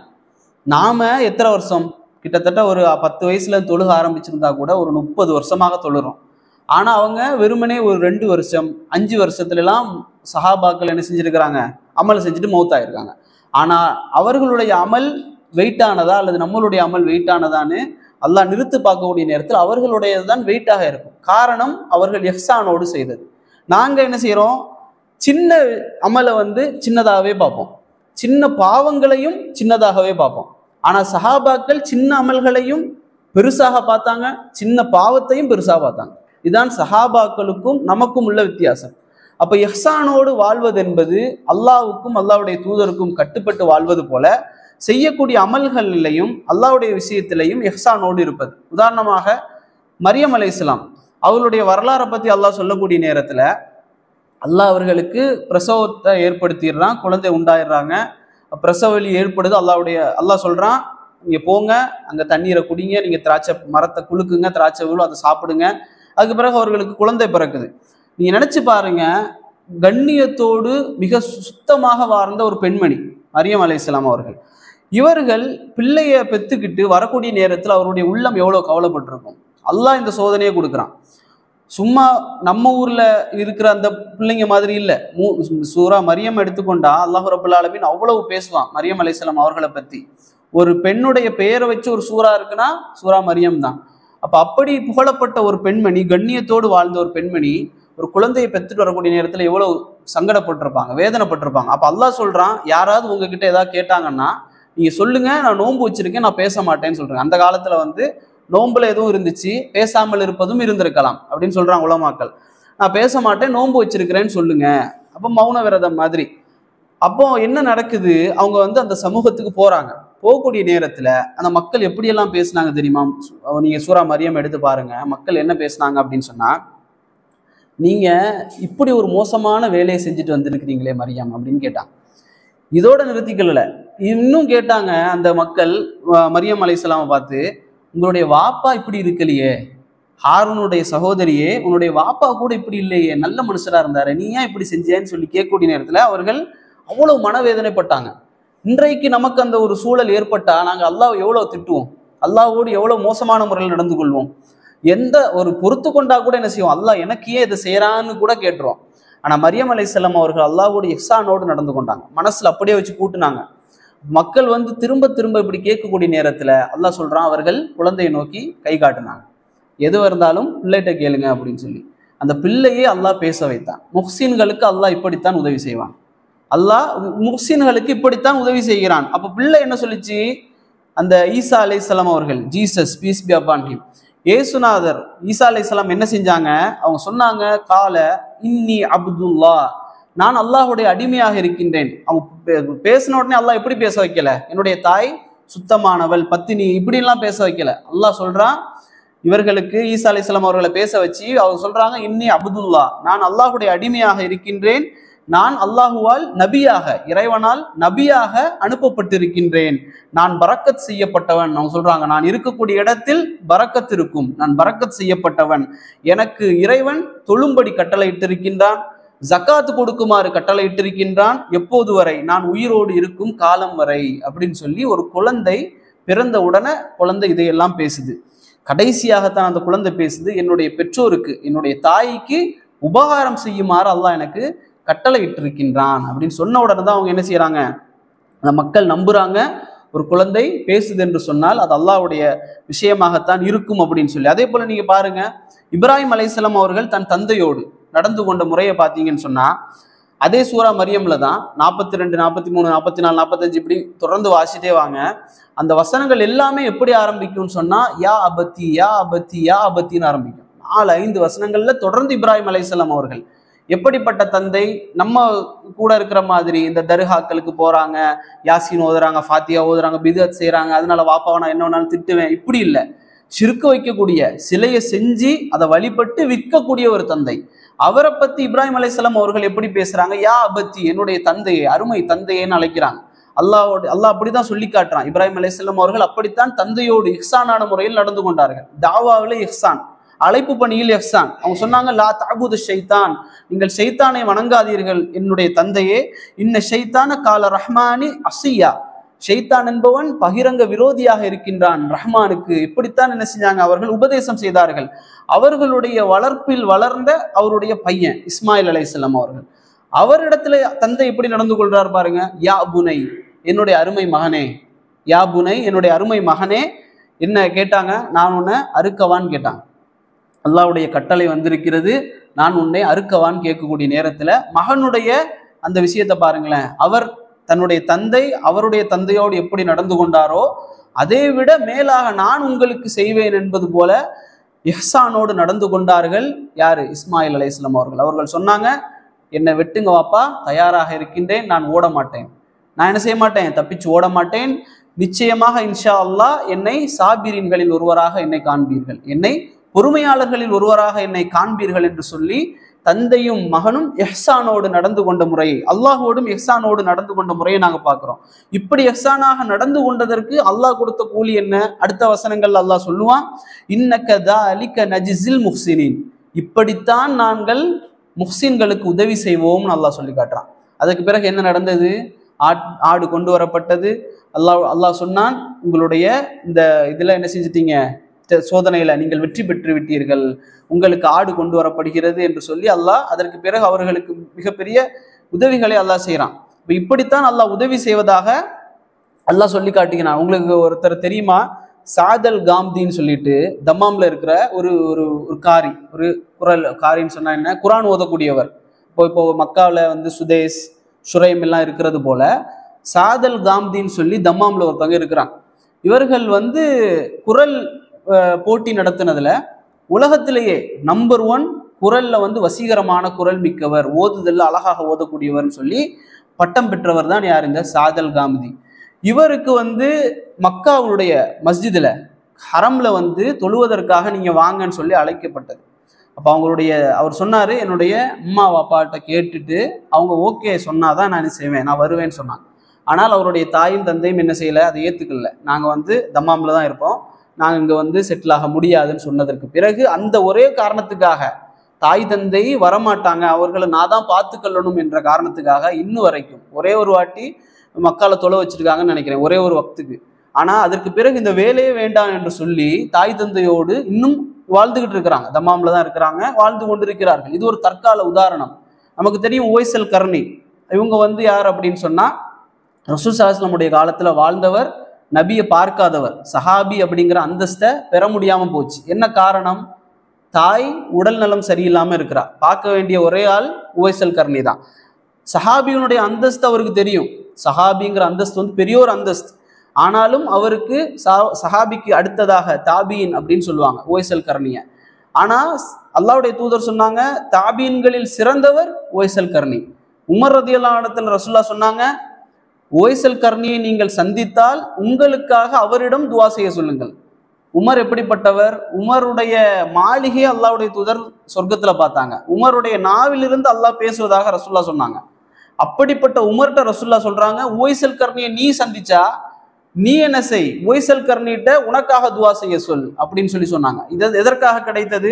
நாம எத்தனை வருஷம்? கிட்டத்தட்ட ஒரு 10 வயசுல தொழுக ஆரம்பிச்சிருந்தா கூட ஒரு 30 வருஷமாக தொழுறோம். ஆனா அவங்க வெறுமனே ஒரு 2 வருஷம் 5 வருஷத்துல எல்லாம் சஹாபாக்கள் என்ன செஞ்சிருக்கிறாங்க? அமல் செஞ்சுட்டு மௌத்தாயிருக்காங்க. ஆனா அவர்களுடைய அமல் வெயிட்டானதா அல்லது நம்மளுடைய அமல் வெயிட்டானதான்னு அல்லாஹ் நிறுத்து பார்க்கக்கூடிய நேரத்தில் அவர்களுடையதுதான் வெயிட்டாக இருக்கும். காரணம், அவர்கள் இஹ்சானோடு செய்தது. நாங்க என்ன செய்யறோம்? சின்ன அமலை சின்னதாகவே பார்ப்போம், சின்ன பாவங்களையும் சின்னதாகவே பார்ப்போம். ஆனா சஹாபாக்கள் சின்ன அமல்களையும் பெருசாக பார்த்தாங்க, சின்ன பாவத்தையும் பெருசாக பார்த்தாங்க. இதுதான் சஹாபாக்களுக்கும் நமக்கும் உள்ள வித்தியாசம். அப்ப இஹ்சானோடு வாழ்வது என்பது அல்லாஹ்வுக்கும் அல்லாஹ்வுடைய தூதருக்கும் கட்டுப்பட்டு வாழ்வது போல செய்யக்கூடிய அமல்களிலையும் அல்லாஹ்வுடைய விஷயத்திலையும் இஹ்சானோடு இருப்பது. உதாரணமாக மரியம் அலைஹிஸ்ஸலாம் அவர்களுடைய வரலாறை பத்தி அல்லாஹ் சொல்லக்கூடிய நேரத்துல, அல்லாஹ் அவர்களுக்கு பிரசவத்தை ஏற்படுத்திடுறான், குழந்தை உண்டாயிடுறாங்க, பிரசவ வலி ஏற்படுது. அல்லாஹ் சொல்றான், நீங்க போங்க, அங்க தண்ணீரை குடிங்க, நீங்க திராட்சை மரத்தை குலுக்குங்க, திராட்சை விழும், அதை சாப்பிடுங்க. அதுக்கு பிறகு அவர்களுக்கு குழந்தை பிறக்குது. நீங்க நினைச்சு பாருங்க, கண்ணியத்தோடு மிக சுத்தமாக வாழ்ந்த ஒரு பெண்மணி மரியம் அலைஹிஸ்ஸலாம் அவர்கள். இவர்கள் பிள்ளைய பெத்துக்கிட்டு வரக்கூடிய நேரத்தில் அவருடைய உள்ளம் எவ்வளவு கவலைப்பட்டிருக்கும். அல்லாஹ் இந்த சோதனையை கொடுக்குறான். சும்மா நம்ம ஊர்ல இருக்கிற அந்த பிள்ளைங்க மாதிரி இல்லை. சூரா மரியம் எடுத்துக்கொண்டா அல்லாஹ் ரப்பல் ஆலமீன் அவ்வளவு பேசுவான் மரியம் அலைஹிஸ்ஸலாம் அவர்களை பத்தி. ஒரு பெண்ணுடைய பெயரை வச்சு ஒரு சூரா இருக்குன்னா சூரா மரியம் தான். அப்படி புகழப்பட்ட ஒரு பெண்மணி, கண்ணியத்தோடு வாழ்ந்த ஒரு பெண்மணி, ஒரு குழந்தையை பெற்றுட்டு வரக்கூடிய நேரத்துல எவ்வளவு சங்கடப்பட்டிருப்பாங்க, வேதனைப்பட்டிருப்பாங்க. அப்ப அல்லாஹ் சொல்றான், யாராவது உங்ககிட்ட ஏதாவது கேட்டாங்கன்னா நீங்க சொல்லுங்க, நான் நோன்பு வச்சிருக்கேன், நான் பேச மாட்டேன்னு சொல்றேன். அந்த காலத்துல நோன்புல எதுவும் இருந்துச்சு, பேசாமல் இருப்பதும் இருந்திருக்கலாம் அப்படின்னு சொல்றாங்க உலமாக்கள். நான் பேச மாட்டேன், நோன்பு வச்சிருக்கிறேன்னு சொல்லுங்க. அப்ப மௌன விரதம் மாதிரி. அப்போ என்ன நடக்குது? அவங்க அந்த சமூகத்துக்கு போறாங்க. போகக்கூடிய நேரத்துல அந்த மக்கள் எப்படியெல்லாம் பேசினாங்க தெரியுமா? நீங்க சூரா மரியம் எடுத்து பாருங்க, மக்கள் என்ன பேசினாங்க அப்படின்னு சொன்னா, நீங்க இப்படி ஒரு மோசமான வேலையை செஞ்சுட்டு வந்திருக்கிறீங்களே மரியம் அப்படின்னு கேட்டாங்க. இதோட நிறுத்திக்கல, இன்னும் கேட்டாங்க அந்த மக்கள் மரியம் அலைஹிஸ்ஸலாமை பார்த்து, உங்களுடைய வாப்பா இப்படி இருக்கலையே, ஹாரூனுடைய சகோதரியே, உன்னுடைய வாப்பா கூட இப்படி இல்லையே, நல்ல மனுஷரா இருந்தாரு, நீ ஏன் இப்படி செஞ்சேன்னு சொல்லி கேட்கக்கூடிய நேரத்துல அவர்கள் அவ்வளவு மனவேதனைப்பட்டாங்க. இன்றைக்கு நமக்கு அந்த ஒரு சூழல் ஏற்பட்டா நாங்க அல்லாஹ் எவ்வளவு திட்டுவோம், அல்லாஹ்வோடு எவ்வளவு மோசமான முறையில் நடந்து கொள்வோம். எந்த ஒரு பொறுத்து கொண்டா கூட என்ன செய்வோம், அல்லாஹ் எனக்கு ஏன் இதை செய்யறான்னு கூட கேட்டுருவோம். ஆனா மரியம் அலைஹிஸ்ஸலாம் அவர்கள் அல்லாஹ்வுடைய இஹ்சானோடு நடந்து கொண்டாங்க, மனசுல அப்படியே வச்சு கூட்டுனாங்க. மக்கள் வந்து திரும்ப திரும்ப இப்படி கேட்கக்கூடிய நேரத்துல அல்லாஹ் சொல்றான், அவர்கள் குழந்தையை நோக்கி கை காட்டினாங்க. எதுவாக இருந்தாலும் பிள்ளைகிட்ட கேளுங்க அப்படின்னு சொல்லி அந்த பிள்ளையே அல்லாஹ் பேச வைத்தான். முஹ்சின்களுக்கு அல்லாஹ் இப்படித்தான் உதவி செய்வான். அல்லாஹ் முஹ்சின்களுக்கு இப்படித்தான் உதவி செய்கிறான். அப்ப பிள்ளை என்ன சொல்லிச்சு, அந்த ஈசா அலைஹிஸ்ஸலாம் அவர்கள், Jesus peace be upon him, ஏசுநாதர் ஈசா அலைஹிஸ்ஸலாம் என்ன செஞ்சாங்க, அவங்க சொன்னாங்க, கால இன்னி அப்துல்லா, நான் அல்லாஹுடைய அடிமையாக இருக்கின்றேன். அவங்க பேசின உடனே அல்லாஹ் எப்படி பேச வைக்கல, என்னுடைய தாய் சுத்தமானவள் பத்தினி இப்படிலாம் பேச வைக்கல. அல்லாஹ் சொல்றான் இவர்களுக்கு, ஈசா அலைஹிஸ்ஸலாம் அவர்களை பேச வச்சு அவங்க சொல்றாங்க, இன்னி அப்துல்லா, நான் அல்லாஹுடைய அடிமையாக இருக்கின்றேன், நான் அல்லாஹுவால் நபியாக, இறைவனால் நபியாக அனுப்பப்பட்டிருக்கின்றேன், நான் பரக்கத் செய்யப்பட்டவன். அவங்க சொல்றாங்க, நான் இருக்கக்கூடிய இடத்தில் பரக்கத் இருக்கும், நான் பரக்கத் செய்யப்பட்டவன், எனக்கு இறைவன் தொழும்படி கட்டளையிட்டிருக்கின்றான், ஜக்காத்து கொடுக்குமாறு கட்டளையிட்டிருக்கின்றான், எப்போது வரை, நான் உயிரோடு இருக்கும் காலம் வரை அப்படின்னு சொல்லி ஒரு குழந்தை பிறந்த உடனே குழந்தை இதையெல்லாம் பேசுது. கடைசியாகத்தான் அந்த குழந்தை பேசுது, என்னுடைய பெற்றோருக்கு, என்னுடைய தாய்க்கு உபகாரம் செய்யுமாறு அல்லாஹ் எனக்கு கட்டளை இட்டிருக்கின்றான் அப்படின்னு சொன்ன உடனே தான் அவங்க என்ன செய்யறாங்க, அந்த மக்கள் நம்புறாங்க, ஒரு குழந்தை பேசுது என்று சொன்னால் அது அல்லாஹ்வுடைய விஷயமாகத்தான் இருக்கும் அப்படின்னு சொல்லி. அதே போல நீங்க பாருங்க, இப்ராஹிம் அலைஹிஸ்ஸலாம் அவர்கள் தன் தந்தையோடு நடந்து கொண்ட முறையை பார்த்தீங்கன்னு சொன்னா, அதே சூரா மரியம்ல தான் 42, 43, 44, 45 இப்படி தொடர்ந்து வாசிட்டே வாங்க. அந்த வசனங்கள் எல்லாமே எப்படி ஆரம்பிக்கும்னு சொன்னா, யா அபத்தி யா அபத்தி யா அபத்தின்னு ஆரம்பிக்கும். 4-5 வசனங்கள்ல தொடர்ந்து இப்ராஹிம் அலைஹிஸ்ஸலாம் அவர்கள் எப்படிப்பட்ட தந்தை, நம்ம கூட இருக்கிற மாதிரி இந்த தர்காக்களுக்கு போறாங்க, யாசின் ஓதுறாங்க, ஃபாத்தியா ஓதுறாங்க, பிதத் செய்யறாங்க, அதனால வாப்பாவை நான் என்ன வேணாலும் திட்டுவேன், இப்படி இல்லை. ஷிர்க் வைக்கக்கூடிய, சிலையை செஞ்சு அதை வழிபட்டு விற்கக்கூடிய ஒரு தந்தை. அவரை பத்தி இப்ராஹிம் அலைஹிஸ்ஸலாம் அவர்கள் எப்படி பேசுறாங்க, யா அபத்தி, என்னுடைய தந்தையே, அருமை தந்தையேன்னு அழைக்கிறாங்க. அல்லாஹ் அப்படிதான் சொல்லி காட்டுறான். இப்ராஹிம் அலைஹிஸ்ஸலாம் அவர்கள் அப்படித்தான் தந்தையோடு இஹ்சானான முறையில் நடந்து கொண்டார்கள். தாவாவிலே இஹ்சான், அழைப்பு பணியில் இஹ்சான். அவங்க சொன்னாங்க, லா தஅபுது ஷைத்தான், நீங்கள் ஷைத்தானை வணங்காதீர்கள் என்னுடைய தந்தையே, இன்ன ஷைத்தான கால ரஹ்மானி அசியா, ஷைத்தான் என்பவன் பகிரங்க விரோதியாக இருக்கின்றான் ரஹ்மானுக்கு. இப்படித்தான் என்ன செஞ்சாங்க, அவர்கள் உபதேசம் செய்தார்கள். அவர்களுடைய வளர்ப்பில் வளர்ந்த அவருடைய பையன் இஸ்மாயில் அலைஹிஸ்ஸலாம் அவர்கள், அவரிடத்துல தந்தை எப்படி நடந்து கொள்றார் பாருங்க, யா புனை, என்னுடைய அருமை மகனே, யா புனை, என்னுடைய அருமை மகனே, என்ன கேட்டாங்க, நான் உன்னை அறுக்கவான்னு கேட்டாங்க. அல்லாஹ்வுடைய கட்டளை வந்திருக்கிறது, நான் உன்னை அறுக்கவான்னு கேட்கக்கூடிய நேரத்துல மகனுடைய அந்த விஷயத்தை பாருங்களேன். அவர் தன்னுடைய தந்தை அவருடைய தந்தையோடு எப்படி நடந்து கொண்டாரோ அதை விட மேலாக நான் உங்களுக்கு செய்வேன் என்பது போல இஹ்சானோடு நடந்து கொண்டார்கள். யாரு, இஸ்மாயில் அலைஹிஸ்ஸலாம் அவர்கள். அவர்கள் சொன்னாங்க, என்னை வெட்டுங்க வாப்பா, தயாராக இருக்கின்றேன், நான் ஓட மாட்டேன், நான் என்ன செய்ய மாட்டேன், தப்பிச்சு ஓட மாட்டேன், நிச்சயமாக இன்ஷா அல்லாஹ் என்னை சாபிரீன்களில் ஒருவராக என்னை காண்பீர்கள், என்னை பொறுமையாளர்களில் ஒருவராக என்னை காண்பீர்கள் என்று சொல்லி தந்தையும் மகனும் இஹ்சானோடு நடந்து கொண்ட முறையை, அல்லாஹோடும் இஹ்சானோடு நடந்து கொண்ட முறையை நாங்க பார்க்கிறோம். இப்படி இஹ்சானாக நடந்து கொண்டதற்கு அல்லாஹ் கொடுத்த கூலி என்ன, அடுத்த வசனங்கள் அல்லாஹ் சொல்லுவான், இன்னக தஅலிக நஜ்ஸில் முஹ்சினீன், இப்படித்தான் நாங்கள் முஹ்சின்களுக்கு உதவி செய்வோம்னு அல்லாஹ் சொல்லி காட்டுறான். அதுக்கு பிறகு என்ன நடந்தது, ஆடு கொண்டு வரப்பட்டது. அல்லாஹ் சொன்னான், உங்களுடைய இந்த இதுல என்ன செஞ்சிட்டீங்க, சோதனையில நீங்கள் வெற்றி பெற்று விட்டீர்கள், உங்களுக்கு ஆடு கொண்டு வரப்படுகிறது என்று சொல்லி அல்லாஹ் அதற்கு பிறகு அவர்களுக்கு மிகப்பெரிய உதவிகளை அல்லாஹ் செய்யறான். இப்படித்தான் அல்லாஹ் உதவி செய்வதாக அல்லாஹ் சொல்லி காட்டுகிறான். உங்களுக்கு ஒருத்தர் தெரியுமா, சாதல் காம்தின்னு சொல்லிட்டு தம்மாம்ல இருக்கிற ஒரு ஒரு ஒரு காரி, ஒரு குரல் காரின்னு சொன்னா என்ன, குரான் ஓதக்கூடியவர். இப்போ மக்காவில் வந்து சுதேஷ் ஷுரைம் எல்லாம் இருக்கிறது போல சாதல் காம்தின்னு சொல்லி தம்மாம்ல ஒருத்தவங்க இருக்கிறாங்க. இவர்கள் வந்து குரல் போட்டி நடத்தினதுல உலகத்திலேயே நம்பர் 1 குரல்ல வந்து வசீகரமான குரல் மிக்கவர், ஓதுதல்ல அழகாக ஓதக்கூடியவர்னு சொல்லி பட்டம் பெற்றவர் தான் யார், இந்த சாதல் காம்தி. இவருக்கு வந்து மக்காவுடைய மஸ்ஜிதுல ஹரம்ல வந்து தொழுவதற்காக நீங்க வாங்கன்னு சொல்லி அழைக்கப்பட்டது. அப்போ அவர் சொன்னாரு, என்னுடைய அம்மா அப்பாட்ட கேட்டுட்டு அவங்க ஓகே சொன்னாதான் நான் என்ன செய்வேன், நான் வருவேன்னு சொன்னாங்க. ஆனால் அவருடைய தாயும் தந்தையும் என்ன செய்யல, அதை ஏத்துக்கல. நாங்க வந்து தம்மாம்ல தான் இருப்போம், நாங்கள் இங்கே வந்து செட்டில் ஆக முடியாதுன்னு சொன்னதற்கு பிறகு அந்த ஒரே காரணத்துக்காக தாய் தந்தை வரமாட்டாங்க, அவர்களை நான் தான் பார்த்துக்கொள்ளணும் என்ற காரணத்துக்காக இன்னும் வரைக்கும் ஒரே ஒரு வாட்டி மக்களை தொலை வச்சிருக்காங்கன்னு நினைக்கிறேன், ஒரே ஒரு வக்துக்கு. ஆனால் அதற்கு பிறகு இந்த வேலையே வேண்டாம் என்று சொல்லி தாய் தந்தையோடு இன்னும் வாழ்ந்துகிட்டு இருக்கிறாங்க, தம்மாம்ல தான் இருக்கிறாங்க, வாழ்ந்து கொண்டிருக்கிறார்கள். இது ஒரு தற்கால உதாரணம். நமக்கு தெரியும் உவைசல் கர்ணி. இவங்க வந்து யார் அப்படின்னு சொன்னா, ரசூல் ஸல்லல்லாஹு அலைஹி வஸல்லம் காலத்துல வாழ்ந்தவர், நபியை பார்க்காதவர், சஹாபி அப்படிங்கிற அந்தஸ்தை பெற முடியாம போச்சு. என்ன காரணம்? தாய் உடல் நலம் சரியில்லாம இருக்கிறா. பார்க்க வேண்டிய ஒரே ஆள் உவைசல் கர்ணி தான். சஹாபியினுடைய அந்தஸ்து அவருக்கு தெரியும். சஹாபிங்கிற அந்தஸ்து வந்து பெரிய ஒரு அந்தஸ்து. ஆனாலும் அவருக்கு சஹாபிக்கு அடுத்ததாக தாபீன் அப்படின்னு சொல்லுவாங்க உவைசல் கர்ணிய. ஆனா அல்லாஹ்வுடைய தூதர் சொன்னாங்க, தாபீன்களில் சிறந்தவர் உவைசல் கர்ணி. உமர் ரலியல்லாஹு அன்ஹு இடத்துல ரசூலுல்லாஹ் சொன்னாங்க, உவைசல் கர்ணியை நீங்கள் சந்தித்தால் உங்களுக்காக அவரிடம் துவா செய்ய சொல்லுங்கள். உமர் எப்படிப்பட்டவர்? உமருடைய மாளிகையை அல்லாஹ்வுடைய தூதர் சொர்க்கத்துல பார்த்தாங்க. உமருடைய நாவிலிருந்து அல்லாஹ் பேசுவதாக ரசூலுல்லாஹ் சொன்னாங்க. அப்படிப்பட்ட உமர்கிட்ட ரசூலுல்லாஹ் சொல்றாங்க, உவைசல் கர்ணியை நீ சந்திச்சா நீ என்ன செய், உவைசல் கர்ணிட்ட உனக்காக துவா செய்ய சொல் அப்படின்னு சொன்னாங்க. இது எதற்காக கிடைத்தது?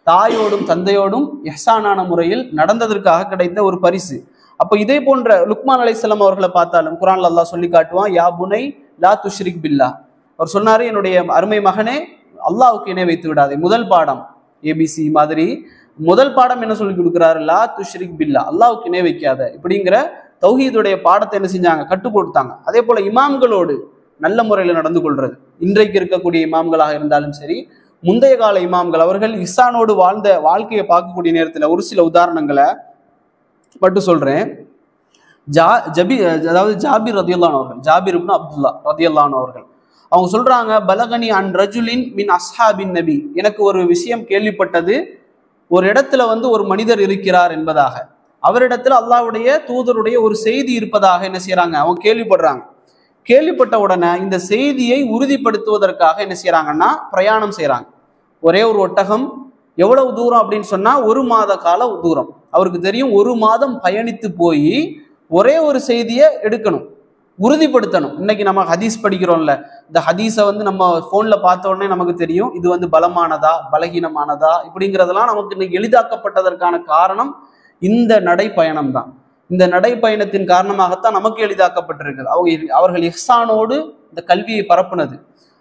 தாயோடும் தந்தையோடும் இஹ்சானான முறையில் நடந்ததற்காக கிடைத்த ஒரு பரிசு. அப்போ இதே போன்ற லுக்மான் அலைஹிஸ்ஸலாம் அவர்களை பார்த்தாலும் குர்ஆன்ல அல்லாஹ் சொல்லி காட்டுவான், யா புனை லா துஷ்ரிக் பில்லாஹ். அவர் சொன்னாரு, என்னுடைய அருமை மகனே, அல்லாஹ்வுக்கு இணை வைத்து விடாதே. முதல் பாடம் ஏபிசி மாதிரி முதல் பாடம் என்ன சொல்லி கொடுக்குறாரு? லா துஷ்ரிக் பில்லாஹ், அல்லாஹ்வுக்கு இணை வைக்காத. இப்படிங்கிற தௌஹீதுடைய பாடத்தை என்ன செஞ்சாங்க? கற்றுக் கொடுத்தாங்க. அதே போல இமாம்களோடு நல்ல முறையில் நடந்து கொள்றது. இன்றைக்கு இருக்கக்கூடிய இமாம்களாக இருந்தாலும் சரி, முந்தைய கால இமாம்கள், அவர்கள் இஹ்சானோடு வாழ்ந்த வாழ்க்கையை பார்க்கக்கூடிய நேரத்தில் ஒரு சில உதாரணங்களை மட்டும் சொல்றேன். அதாவது ஜாபிர் ரதியல்லாஹு அவர்கள், ஜாபிர் இப்னு அப்துல்லா ரதியல்லாஹு அவர்கள் அவங்க சொல்றாங்க, பலகனி அன் ரஜுலின் மின் அஸ்ஹாபின் நபி, எனக்கு ஒரு விஷயம் கேள்விப்பட்டது, ஒரு இடத்துல வந்து ஒரு மனிதர் இருக்கிறார் என்பதாக, அவரிடத்துல அல்லாஹ்வுடைய தூதருடைய ஒரு செய்தி இருப்பதாக என்ன செய்யறாங்க, அவங்க கேள்விப்படுறாங்க. கேள்விப்பட்ட உடனே இந்த செய்தியை உறுதிப்படுத்துவதற்காக என்ன செய்யறாங்கன்னா பிரயாணம் செய்யறாங்க. ஒரே ஒரு ஒட்டகம் எவ்வளவு தூரம் அப்படின்னு சொன்னா 1 மாத கால தூரம். அவருக்கு தெரியும் 1 மாதம் பயணித்து போய் ஒரே ஒரு செய்தியை எடுக்கணும், உறுதிப்படுத்தணும். இன்னைக்கு நம்ம ஹதீஸ் படிக்கிறோம்ல, இந்த ஹதீஸை வந்து நம்ம போன்ல பார்த்த உடனே நமக்கு தெரியும் இது வந்து பலமானதா பலகீனமானதா இப்படிங்கிறதெல்லாம் நமக்கு இன்னைக்கு எளிதாக்கப்பட்டதற்கான காரணம் இந்த நடைப்பயணம் தான். இந்த நடைப்பயணத்தின் காரணமாகத்தான் நமக்கு எளிதாக்கப்பட்டிருக்குது. அவர்கள் இஹ்சானோடு இந்த கல்வியை பரப்புனது.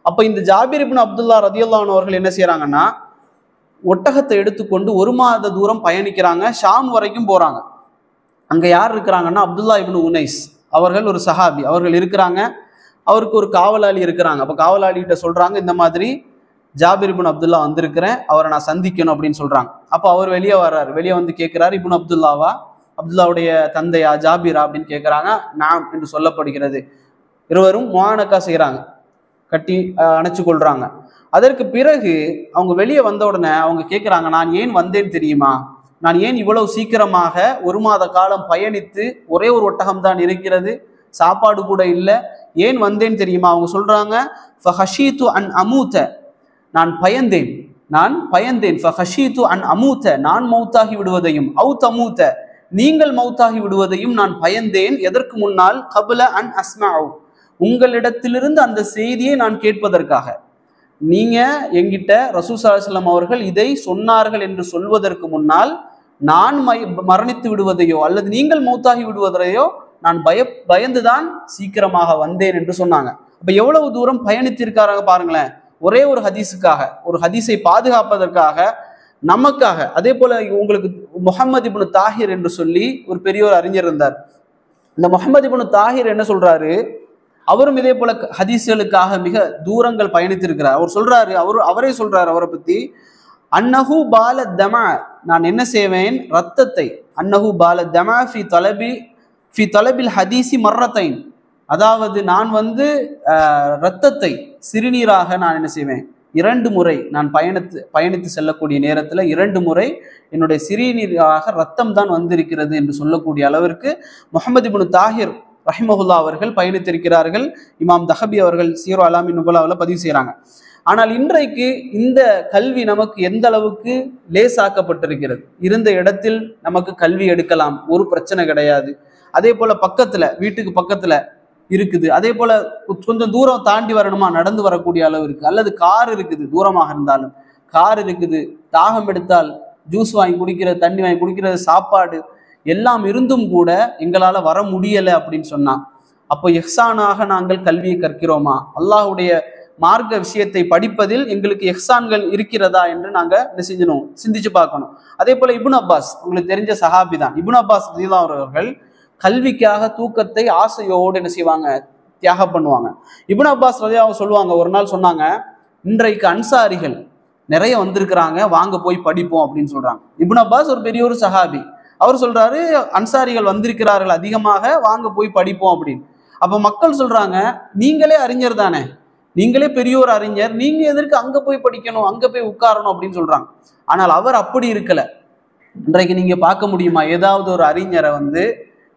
அப்ப இந்த ஜாபிர் இப்னு அப்துல்லா ரதியல்லாஹு அன்ஹு அவர்கள் என்ன செய்யறாங்கன்னா, ஒட்டகத்தை எடுத்துக்கொண்டு 1 மாத தூரம் பயணிக்கிறாங்க, ஷாம் வரைக்கும் போறாங்க. அங்க யார் இருக்கிறாங்கன்னா, அப்துல்லா இப்னு உனைஸ் அவர்கள் ஒரு சஹாபி அவர்கள் இருக்கிறாங்க. அவருக்கு ஒரு காவலாளி இருக்கிறாங்க. அப்ப காவலாளிகிட்ட சொல்றாங்க, இந்த மாதிரி ஜாபிர் இப்னு அப்துல்லா வந்திருக்கிறேன், அவரை நான் சந்திக்கணும் அப்படின்னு சொல்றாங்க. அப்போ அவர் வெளியே வர்றாரு. வெளியே வந்து கேட்கிறாரு, இப்னு அப்துல்லாவா, அப்துல்லாவுடைய தந்தையா, ஜாபிரா அப்படின்னு கேட்குறாங்க. நாம் என்று சொல்லப்படுகிறது. இருவரும் முஆனகா செய்கிறாங்க, கட்டி அணைச்சு கொள்றாங்க. அதற்கு பிறகு அவங்க வெளியே வந்த உடனே அவங்க கேட்குறாங்க, நான் ஏன் வந்தேன் தெரியுமா, நான் ஏன் இவ்வளவு சீக்கிரமாக 1 மாத காலம் பயணித்து ஒரே ஒரு ஒட்டகம் தான் இருக்கிறது, சாப்பாடு கூட இல்லை, ஏன் வந்தேன் தெரியுமா? அவங்க சொல்றாங்க, ஃபஹஷீது அன் அமூத, நான் பயந்தேன் ஃபஹஷீது அன் அமூத, நான் மௌத்தாகி விடுவதையும், அவு தமூத, நீங்கள் மௌத்தாகி விடுவதையும் நான் பயந்தேன். எதற்கு முன்னால்? கபல அன் அஸ்மஉ, உங்களிடத்திலிருந்து அந்த செய்தியை நான் கேட்பதற்காக. நீங்க என்கிட்ட ரசூல் ஸல்லல்லாஹு அலைஹி வஸல்லம் அவர்கள் இதை சொன்னார்கள் என்று சொல்வதற்கு முன்னால் நான் மரணித்து விடுவதையோ அல்லது நீங்கள் மௌத்தாகி விடுவதையோ நான் பயந்துதான் சீக்கிரமாக வந்தேன் என்று சொன்னாங்க. அப்ப எவ்வளவு தூரம் பயணித்திருக்காங்க பாருங்களேன், ஒரே ஒரு ஹதீஸுக்காக, ஒரு ஹதீஸை பாதுகாப்பதற்காக, நமக்காக. அதே போல உங்களுக்கு முஹம்மது இப்னு தாஹிர் என்று சொல்லி ஒரு பெரிய ஒரு அறிஞர் இருந்தார். இந்த முஹம்மது இப்னு தாஹிர் என்ன சொல்றாரு, அவரும் இதே போல ஹதீஸ்களுக்காக மிக தூரங்கள் பயணித்திருக்கிறார். அவர் சொல்றாரு, அவரே சொல்றாரு அவரை பத்தி, அன்னஹு பால தமா, நான் என்ன செய்வேன், ரத்தத்தை, அன்னஹு பால தமா ஃபி தலபில் ஹதீசி மர்ரத்தைன், அதாவது நான் வந்து ரத்தத்தை சிறுநீராக நான் என்ன செய்வேன், 2 முறை நான் பயணித்து செல்லக்கூடிய நேரத்தில் 2 முறை என்னுடைய சிறுநீராக ரத்தம் தான் வந்திருக்கிறது என்று சொல்லக்கூடிய அளவிற்கு முஹம்மது இப்னு தாஹிர் ரஹிமஹுல்லா அவர்கள் பயணித்திருக்கிறார்கள். இமாம் தஹபி அவர்கள் சீரு அலாமி நுபலாவில் பதிவு செய்கிறாங்க. ஆனால் இன்றைக்கு இந்த கல்வி நமக்கு எந்த அளவுக்கு லேசாக்கப்பட்டிருக்கிறது. இருந்த இடத்தில் நமக்கு கல்வி எடுக்கலாம், ஒரு பிரச்சனை கிடையாது. அதே போல பக்கத்துல, வீட்டுக்கு பக்கத்துல இருக்குது. அதே போல கொஞ்சம் தூரம் தாண்டி வரணுமா, நடந்து வரக்கூடிய அளவு இருக்கு. அல்லது கார் இருக்குது, தூரமாக இருந்தாலும் கார் இருக்குது, தாகம் எடுத்தால் ஜூஸ் வாங்கி குடிக்கிறது, தண்ணி வாங்கி குடிக்கிறது, சாப்பாடு எல்லாம் இருந்தும் கூட எங்களால் வர முடியலை அப்படின்னு சொன்னா, அப்போ இஹ்சானாக நாங்கள் கல்வியை கற்கிறோமா, அல்லாஹுடைய மார்க்க விஷயத்தை படிப்பதில் எங்களுக்கு எஹ்சான்கள் இருக்கிறதா என்று நாங்க என்ன செஞ்சணும், சிந்திச்சு பார்க்கணும். அதே போல இப்னு அப்பாஸ், உங்களுக்கு தெரிஞ்ச சஹாபி தான். இப்னு அப்பாஸ் ரலியல்லாஹு அவர்கள் கல்விக்காக தூக்கத்தை ஆசையோடு என்ன செய்வாங்க, தியாகம் பண்ணுவாங்க. இப்னு அப்பாஸ் ரலியல்லாஹு சொல்லுவாங்க, ஒரு நாள் சொன்னாங்க, இன்றைக்கு அன்சாரிகள் நிறைய வந்திருக்கிறாங்க, வாங்க போய் படிப்போம் அப்படின்னு சொல்றாங்க. இப்னு அப்பாஸ் ஒரு பெரிய ஒரு சஹாபி. அவர் சொல்றாரு, அன்சாரிகள் வந்திருக்கிறார்கள் அதிகமாக, வாங்க போய் படிப்போம் அப்படின்னு. அப்ப மக்கள் சொல்றாங்க, நீங்களே அறிஞர் தானே, நீங்களே பெரிய ஒரு அறிஞர், நீங்க எதற்கு அங்க போய் படிக்கணும், அங்க போய் உட்காரணும் அப்படின்னு சொல்றாங்க. ஆனால் அவர் அப்படி இருக்கல. இன்றைக்கு நீங்க பார்க்க முடியுமா, ஏதாவது ஒரு அறிஞரை வந்து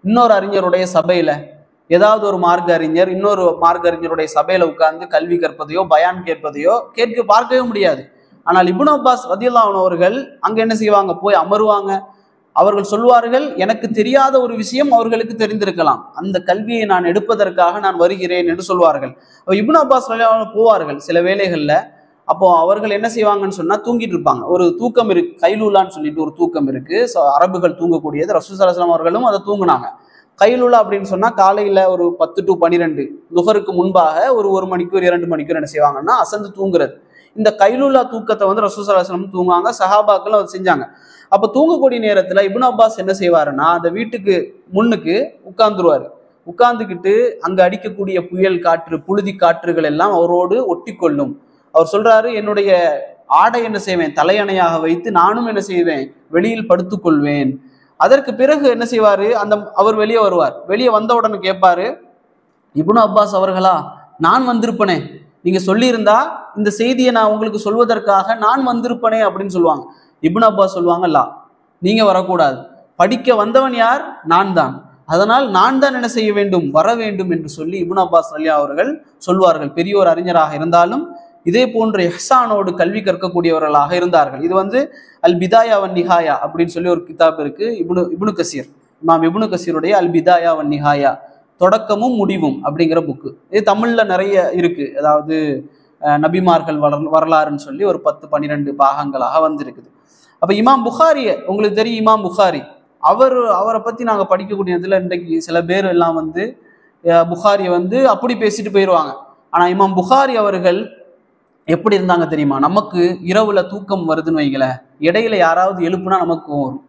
இன்னொரு அறிஞருடைய சபையில, ஏதாவது ஒரு மார்க்க அறிஞர் இன்னொரு மார்க்க அறிஞருடைய சபையில உட்கார்ந்து கல்வி கற்பதையோ பயான் கேட்பதையோ பார்க்கவே முடியாது. ஆனால் இப்னு அப்பாஸ் ரலியல்லாஹு அன்ஹு அவர்கள் அங்க என்ன செய்வாங்க, போய் அமருவாங்க. அவர்கள் சொல்வார்கள், எனக்கு தெரியாத ஒரு விஷயம் அவர்களுக்கு தெரிந்திருக்கலாம், அந்த கல்வியை நான் எடுப்பதற்காக நான் வருகிறேன் என்று சொல்வார்கள். இப்னு அப்பாஸ் ரலியல்லாஹு அன்ஹு போவார்கள் சில வேளைகள்ல. அப்போ அவர்கள் என்ன செய்வாங்கன்னு சொன்னா, தூங்கிட்டு இருப்பாங்க. ஒரு தூக்கம் இருக்கு, கைலூலான்னு சொல்லிட்டு ஒரு தூக்கம் இருக்கு, அரபுகள் தூங்கக்கூடியது. ரசூல் ஸல்லல்லாஹு அலைஹி வஸல்லம் அவர்களும் அதை தூங்குனாங்க. கைலூலா அப்படின்னு சொன்னா காலையில ஒரு 10 to 12 லுஹருக்கு முன்பாக ஒரு 1 மணிக்கு 2 மணிக்கு என்ன செய்வாங்கன்னா அசந்து தூங்குறது. இந்த கைலூலா தூக்கத்தை வந்து ரசூல் ஸல்லல்லாஹு அலைஹி வஸல்லம் தூங்குவாங்க, சஹாபாக்களும் அதை செஞ்சாங்க. அப்ப தூங்கக்கூடிய நேரத்துல இப்னு அப்பாஸ் என்ன செய்வாருன்னா, அந்த வீட்டுக்கு முன்னுக்கு உட்கார்ந்துருவாரு. உட்கார்ந்துக்கிட்டு அங்க அடிக்கக்கூடிய புயல் காற்று, புழுதி காற்றுகள் எல்லாம் அவரோடு ஒட்டி கொள்ளும். அவர் சொல்றாரு, என்னுடைய ஆடை என்ன செய்வேன், தலையணையாக வைத்து நானும் என்ன செய்வேன், வெளியில் படுத்துக்கொள்வேன். அதற்கு பிறகு என்ன செய்வாரு, அவர் வெளியே வருவார். வெளியே வந்த உடனே கேட்பாரு, இப்னு அப்பாஸ் அவர்களா, நான் வந்திருப்பனே, நீங்க சொல்லியிருந்தா இந்த செய்தியை நான் உங்களுக்கு சொல்வதற்காக நான் வந்திருப்பனே அப்படின்னு சொல்லுவாங்க. இப்னு அப்பாஸ் சொல்லுவாங்க, லா, நீங்க வரக்கூடாது, படிக்க வந்தவன் யார், நான் தான், அதனால் நான் தான் என்ன செய்ய வேண்டும், வர வேண்டும் என்று சொல்லி இப்னு அப்பாஸ் ரலியல்லாஹு அவர்கள் சொல்வார்கள். பெரிய ஒரு அறிஞராக இருந்தாலும் இதே போன்ற இஹ்சானோடு கல்வி கற்கக்கூடியவர்களாக இருந்தார்கள். இது வந்து அல் பிதாயா வன் நிஹாயா அப்படின்னு சொல்லி ஒரு கிதாப் இருக்கு, இப்னு கசீர், இமாம் இப்னு கசீருடைய அல் பிதாயா வன் நிஹாயா, தொடக்கமும் முடிவும் அப்படிங்கிற புக்கு. இது தமிழ்ல நிறைய இருக்கு, அதாவது நபிமார்கள் வரலாறுன்னு சொல்லி ஒரு 10-12 பாகங்களாக வந்திருக்குது. அப்ப இமாம் புகாரிய உங்களுக்கு தெரியும், இமாம் புகாரி அவரை பத்தி நாங்க படிக்கக்கூடிய இடத்துல இன்றைக்கு சில பேர் எல்லாம் வந்து புகாரியை வந்து அப்படி பேசிட்டு போயிடுவாங்க. ஆனா இமாம் புகாரி அவர்கள் எப்படி இருந்தாங்க தெரியுமா, நமக்கு இரவுல தூக்கம் வருதுன்னு வைங்கள, இடையில யாராவது எழுப்புனா நமக்கு வரும்.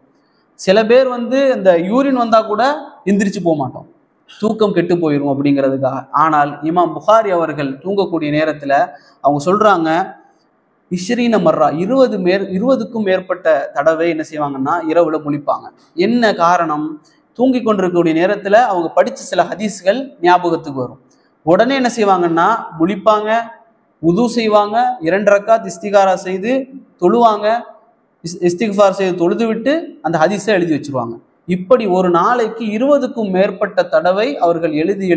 சில பேர் வந்து இந்த யூரின் வந்தா கூட எந்திரிச்சு போக மாட்டோம், தூக்கம் கெட்டு போயிடும் அப்படிங்கிறதுக்காக. ஆனால் இமாம் புகாரி அவர்கள் தூங்கக்கூடிய நேரத்துல அவங்க சொல்றாங்க, 20 மர்ரா 20க்கும் மேற்பட்ட தடவை என்ன செய்வாங்கன்னா இரவுல முழிப்பாங்க. என்ன காரணம், தூங்கி கொண்டிருக்கக்கூடிய நேரத்துல அவங்க படிச்ச சில ஹதீஸ்கள் ஞாபகத்துக்கு வரும். உடனே என்ன செய்வாங்கன்னா முழிப்பாங்க, உது செய்வாங்க, 2 ரக்காத் இஸ்திகாரா செய்து தொழுவாங்க, இஸ்திக்ஃபார் செய்து தொழுது விட்டு அந்த ஹதீஸை எழுதி வச்சிருவாங்க. இப்படி ஒரு நாளைக்கு 20க்கும் மேற்பட்ட தடவை அவர்கள் எழுதி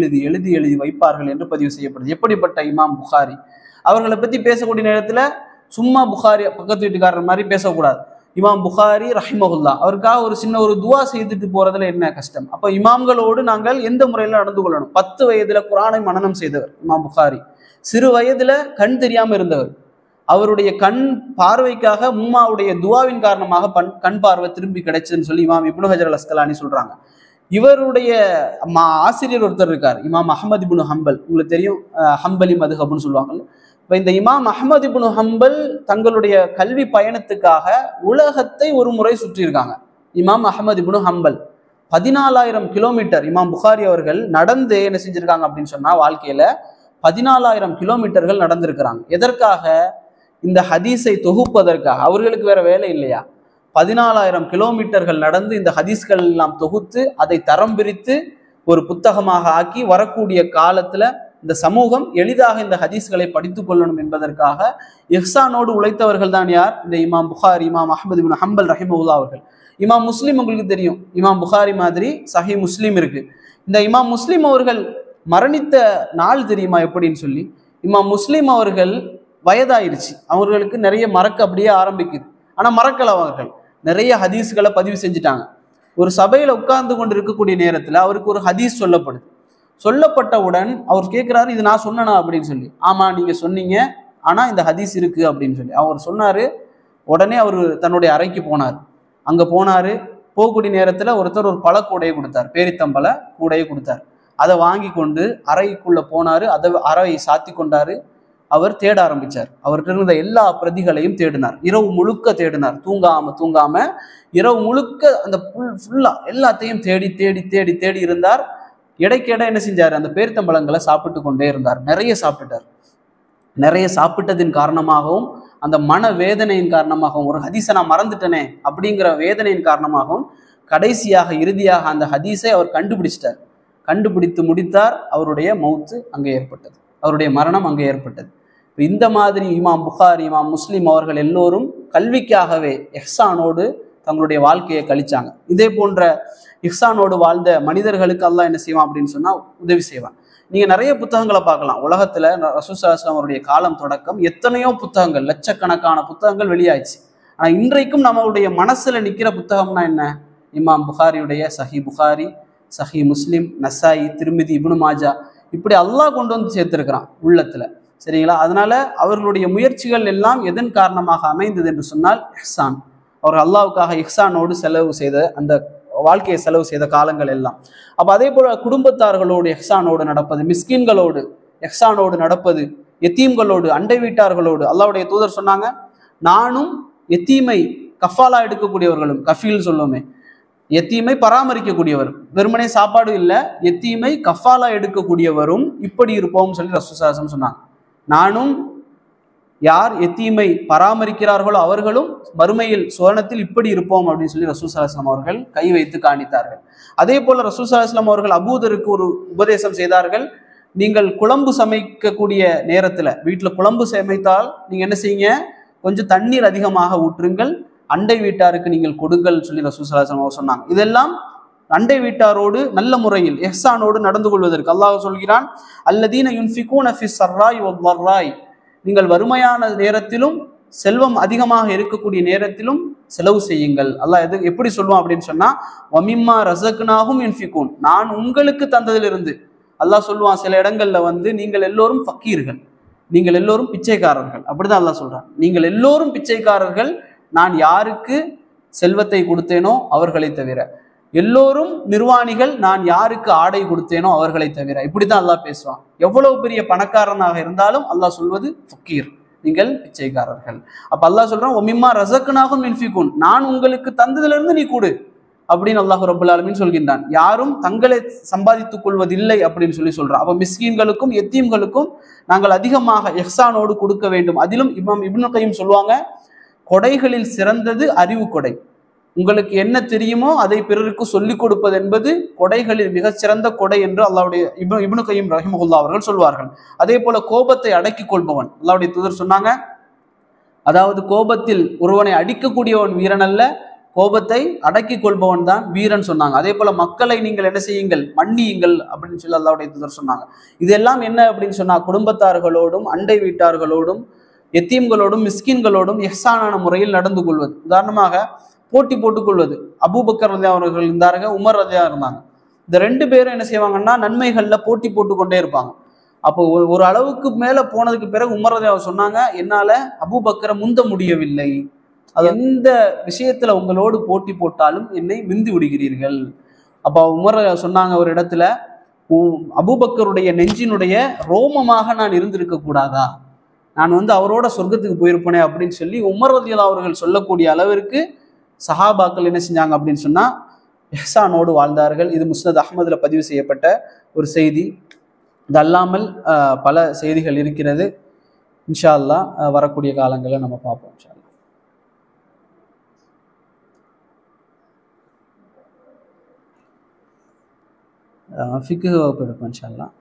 வைப்பார்கள் என்று பதிவு செய்யப்படுது. எப்படிப்பட்ட இமாம் புகாரி, அவர்களை பத்தி பேசக்கூடிய நேரத்துல சும்மா புகாரி பக்கத்து வீட்டுக்காரர் மாதிரி பேசக்கூடாது. இமாம் புகாரி ரஹிமஹுல்லா, அவருக்காக ஒரு சின்ன ஒரு துவா செய்துட்டு போறதுல என்ன கஷ்டம். அப்ப இமாம்களோடு நாங்கள் எந்த முறையில நடந்து கொள்ளணும். 10 வயதுல குர்ஆனை மனனம் செய்தவர் இமாம் புகாரி. சிறு வயதுல கண் தெரியாம இருந்தவர். அவருடைய கண் பார்வைக்காக உம்மாவுடைய துவாவின் காரணமாக கண் பார்வை திரும்பி கிடைச்சதுன்னு சொல்லி இமாம் இப்னு ஹஜர் அல் அஸ்கலானி சொல்றாங்க. இவருடைய ஆசிரியர் ஒருத்தர் இருக்கார், இமாம் அஹ்மத் இப்னு ஹம்பல், உங்களுக்கு தெரியும், ஹம்பலி மதுஹப்னு சொல்லுவாங்கல்ல. இப்ப இந்த இமாம் அஹ்மத் இப்னு ஹம்பல் தங்களுடைய கல்வி பயணத்துக்காக உலகத்தை ஒரு முறை சுற்றி இருக்காங்க. இமாம் அஹ்மத் இப்னு ஹம்பல் 14,000 கிலோமீட்டர் இமாம் புகாரி அவர்கள் நடந்து என்ன செஞ்சிருக்காங்க அப்படின்னு சொன்னா, வாழ்க்கையில 14,000 கிலோமீட்டர்கள் நடந்திருக்கிறாங்க. எதற்காக, இந்த ஹதீஸை தொகுப்பதற்காக. அவர்களுக்கு வேற வேலை இல்லையா, 14,000 கிலோமீட்டர்கள் நடந்து இந்த ஹதீஸ்கள் எல்லாம் தொகுத்து அதை தரம் பிரித்து ஒரு புத்தகமாக ஆக்கி வரக்கூடிய காலத்துல இந்த சமூகம் எளிதாக இந்த ஹதீஸ்களை படித்துக் கொள்ளணும் என்பதற்காக இஹ்சானோடு உழைத்தவர்கள் தான் யார், இந்த இமாம் புகாரி, இமாம் அஹ்மத் இப்னு ஹம்பல் ரஹிமஹுல்லா அவர்கள். இமாம் முஸ்லிம் உங்களுக்கு தெரியும், இமாம் புகாரி மாதிரி சஹீ முஸ்லிம் இருக்கு. இந்த இமாம் முஸ்லிம் அவர்கள் மரணித்த நாள் தெரியுமா எப்படின்னு சொல்லி, இமாம் முஸ்லிம் அவர்கள் வயதாயிருச்சு, அவர்களுக்கு நிறைய மறக்க அப்படியே ஆரம்பிக்குது. ஆனா மறக்கல, அவர்கள் நிறைய ஹதீஸ்களை பதிவு செஞ்சுட்டாங்க. ஒரு சபையில உட்கார்ந்து கொண்டு இருக்கக்கூடிய நேரத்துல அவருக்கு ஒரு ஹதீஸ் சொல்லப்பட்டவுடன் அவர் கேட்கிறாரு, இது நான் சொன்னனா அப்படின்னு சொல்லி. ஆமா நீங்க சொன்னீங்க, ஆனா இந்த ஹதீஸ் இருக்கு அப்படின்னு சொல்லி அவர் சொன்னாரு. உடனே அவர் தன்னுடைய அறைக்கு போனார். அங்க போனாரு, போகக்கூடிய நேரத்துல ஒருத்தர் ஒரு பழக்கூடையை கொடுத்தார், பேரித்தம்பழ கூடையை கொடுத்தார். அதை வாங்கி கொண்டு அறைக்குள்ள போனாரு. அதை அறையை சாத்தி கொண்டாரு. அவர் தேட ஆரம்பிச்சார். அவர்கிட்ட இருந்த எல்லா பிரதிகளையும் தேடினார். இரவு முழுக்க தேடினார், தூங்காம இரவு முழுக்க அந்த ஃபுல்லா எல்லாத்தையும் தேடி தேடி தேடி தேடி இருந்தார். இடைக்கிட என்ன செஞ்சார், அந்த பேரித்தம்பழங்களை சாப்பிட்டு கொண்டே இருந்தார். நிறைய சாப்பிட்டார். நிறைய சாப்பிட்டதின் காரணமாகவும் அந்த மன வேதனையின் காரணமாகவும், ஒரு ஹதீஸை நான் மறந்துட்டனே அப்படிங்கிற வேதனையின் காரணமாகவும் கடைசியாக இறுதியாக அந்த ஹதீஸை அவர் கண்டுபிடித்து முடித்தார். அவருடைய மௌத்து அங்கே ஏற்பட்டது, அவருடைய மரணம் அங்கே ஏற்பட்டது. இந்த மாதிரி இமாம் புகாரி, இமாம் முஸ்லிம் அவர்கள் எல்லோரும் கல்விக்காகவே இஹ்சானோடு தங்களுடைய வாழ்க்கையை கழிச்சாங்க. இதே போன்ற இஹ்சானோடு வாழ்ந்த மனிதர்களுக்கு அல்லாஹ் என்ன செய்வான் அப்படின்னு சொன்னா உதவி செய்வான். நீங்க நிறைய புத்தகங்களை பார்க்கலாம். உலகத்துல ரசூல் ஸல்லல்லாஹு அலைஹி வஸல்லம் அவருடைய காலம் தொடக்கம் எத்தனையோ புத்தகங்கள், லட்சக்கணக்கான புத்தகங்கள் வெளியாயிடுச்சு. ஆனா இன்றைக்கும் நம்மளுடைய மனசுல நிக்கிற புத்தகம்னா என்ன? இமாம் புகாரியுடைய சஹி புகாரி, சஹி முஸ்லிம், நசாயி, திருமிதி, இப்னு மாஜா, இப்படி அல்லாஹ் கொண்டு வந்து சேர்த்திருக்கிறான் உள்ளத்துல. சரிங்களா? அதனால அவர்களுடைய முயற்சிகள் எல்லாம் எதன் காரணமாக அமைந்தது என்று சொன்னால் இஹ்சான். அவர் அல்லாஹ்வுக்காக இஹ்சானோடு செலவு செய்த அந்த வாழ்க்கையை செலவு செய்த காலங்கள் எல்லாம். அப்ப அதே போல குடும்பத்தார்களோடு இஹ்சானோடு நடப்பது, மிஸ்கின்களோடு இஹ்சானோடு நடப்பது, எத்தீம்களோடு, அண்டை வீட்டார்களோடு. அல்லாஹ்வுடைய தூதர் சொன்னாங்க, நானும் எத்தீமை கஃபாலா எடுக்கக்கூடியவர்களும், கஃபீல் சொல்லுவோமே, எத்தீமை பராமரிக்கக்கூடியவர், வெறுமனே சாப்பாடு இல்லை, எத்தீமை கஃபாலா எடுக்கக்கூடியவரும் இப்படி இருப்போம் சொல்லி ரசூல் ஸல்லல்லாஹு அலைஹி வஸல்லம் சொன்னாங்க. நானும் யார் எத்தீமை பராமரிக்கிறார்களோ அவர்களும் மறுமையில் சுவர்ணத்தில் இப்படி இருப்போம் அப்படின்னு சொல்லி ரசூல் ஸல்லல்லாஹு அலைஹி வஸல்லம் அவர்கள் கை வைத்து காணித்தார்கள். அதே போல ரசூல் ஸல்லல்லாஹு அலைஹி வஸல்லம் அவர்கள் அபூதருக்கு ஒரு உபதேசம் செய்தார்கள். நீங்கள் குழம்பு சமைக்கக்கூடிய நேரத்தில், வீட்டில் குழம்பு சமைத்தால் நீங்கள் என்ன செய்யுங்க, கொஞ்சம் தண்ணீர் அதிகமாக ஊற்றுங்கள், அண்டை வீட்டாருக்கு நீங்கள் கொடுங்கள் சொல்லி ரசூல் ஸல்லல்லாஹு அலைஹி வஸல்லம் சொன்னாங்க. இதெல்லாம் அண்டை வீட்டாரோடு நல்ல முறையில் இஹ்சானோடு நடந்து கொள்வதற்கு. அல்லாஹ் சொல்கிறான், அல்லதீன யுன்ஃபிகூன ஃபிஸ் ஸர்ராய் வல்-ضراய், நீங்கள் வறுமையான நேரத்திலும் செல்வம் அதிகமாக இருக்கக்கூடிய நேரத்திலும் செலவு செய்யுங்கள். அல்லாஹ் எப்படி சொல்லுவான் அப்படின்னு சொன்னா, வமிம்மா ரஸக்னாஹும் யுன்ஃபிகூன், நான் உங்களுக்கு தந்ததிலிருந்து. அல்லாஹ் சொல்லுவான் சில இடங்கள்ல நீங்கள் எல்லோரும் ஃபக்கீர்கள், நீங்கள் எல்லோரும் பிச்சைக்காரர்கள், அப்படிதான் அல்லாஹ் சொல்றான். நீங்கள் எல்லோரும் பிச்சைக்காரர்கள், நான் யாருக்கு செல்வத்தை கொடுத்தேனோ அவர்களை தவிர. எல்லோரும் நிர்வாணிகள், நான் யாருக்கு ஆடை கொடுத்தேனோ அவர்களை தவிர. இப்படிதான் அல்லாஹ் பேசுவான். எவ்வளவு பெரிய பணக்காரனாக இருந்தாலும் அல்லாஹ் சொல்வது ஃபக்கீர், நீங்கள் பிச்சைக்காரர்கள். அப்ப அல்லாஹ் சொல்றான், ஒமிம்மா ரஸக்னாஹும் யுன்ஃபிகூன், நான் உங்களுக்கு தந்ததிலிருந்து நீ கொடு அப்படின்னு அல்லாஹ் ரப்பல் ஆலமீன் சொல்கின்றான். யாரும் தங்களை சம்பாதித்துக் கொள்வதில்லை அப்படின்னு சொல்றான். அப்ப மிஸ்கீன்களுக்கும் எத்தீம்களுக்கும் நாங்கள் அதிகமாக இஹ்சானோடு கொடுக்க வேண்டும். அதிலும் இமாம் இப்னு கய்யிம் சொல்லுவாங்க, கொடைகளில் சிறந்தது அறிவு கொடை. உங்களுக்கு என்ன தெரியுமோ அதை பிறருக்கு சொல்லிக் கொடுப்பது என்பது கொடைகளில் மிகச்சிறந்த கொடை என்று அல்லாஹ்வுடைய இப்னு கய்யிம் ரஹிமஹுல்லாஹ் அவர்கள் சொல்வார்கள். அதே போல கோபத்தை அடக்கிக் கொள்பவன், அல்லாஹ்வுடைய தூதர் சொன்னாங்க, அதாவது கோபத்தில் ஒருவனை அடிக்கக்கூடியவன் வீரன் அல்ல, கோபத்தை அடக்கிக் கொள்பவன் தான் வீரன் சொன்னாங்க. அதே போல மக்களை நீங்கள் என்ன செய்யுங்கள், மன்னியுங்கள் அப்படின்னு சொல்லி அல்லாஹ்வுடைய தூதர் சொன்னாங்க. இதெல்லாம் என்ன அப்படின்னு சொன்னா, குடும்பத்தார்களோடும் அண்டை வீட்டார்களோடும் எத்தீம்களோடும் மிஸ்கின்களோடும் இஹ்சானான முறையில் நடந்து கொள்வது. உதாரணமாக போட்டி போட்டுக்கொள்வது. அபூபக்கர் ரலியல்லாஹு அவர்கள் இருந்தாங்க, உமர் ரலியல்லாஹு இருந்தாங்க. இந்த ரெண்டு பேரும் என்ன செய்வாங்கன்னா நன்மைகள்ல போட்டி போட்டுக்கொண்டே இருப்பாங்க. அப்போ ஒரு அளவுக்கு மேல போனதுக்கு பிறகு உமர் ரலியல்லாஹு சொன்னாங்க, என்னால அபூபக்கரை முந்த முடியவில்லை, அது எந்த விஷயத்துல உங்களோடு போட்டி போட்டாலும் என்னை மிந்தி விடுகிறீர்கள். அப்ப உமர் ரலியல்லாஹு சொன்னாங்க ஒரு இடத்துல, அபூபக்கருடைய நெஞ்சினுடைய ரோமமாக நான் இருந்திருக்க கூடாதா, நான் அவரோட சொர்க்கத்துக்கு போயிருப்பேனே அப்படின்னு சொல்லி உமர் ரலியல்லாஹு அவர்கள் சொல்லக்கூடிய அளவிற்கு சஹாபாக்கள் என்ன செஞ்சாங்க அப்படின்னு சொன்னா இஹ்சானோடு வாழ்ந்தார்கள். இது முஸ்னத் அஹ்மதுல பதிவு செய்யப்பட்ட ஒரு செய்தி. இது அல்லாமல் பல செய்திகள் இருக்கிறது. இன்ஷா அல்லாஹ் வரக்கூடிய காலங்களில் நம்ம பார்ப்போம். இன்ஷா அல்லாஹ் ஃபிக்ஹ் வகுப்பு எடுப்போம் இன்ஷா அல்லாஹ்.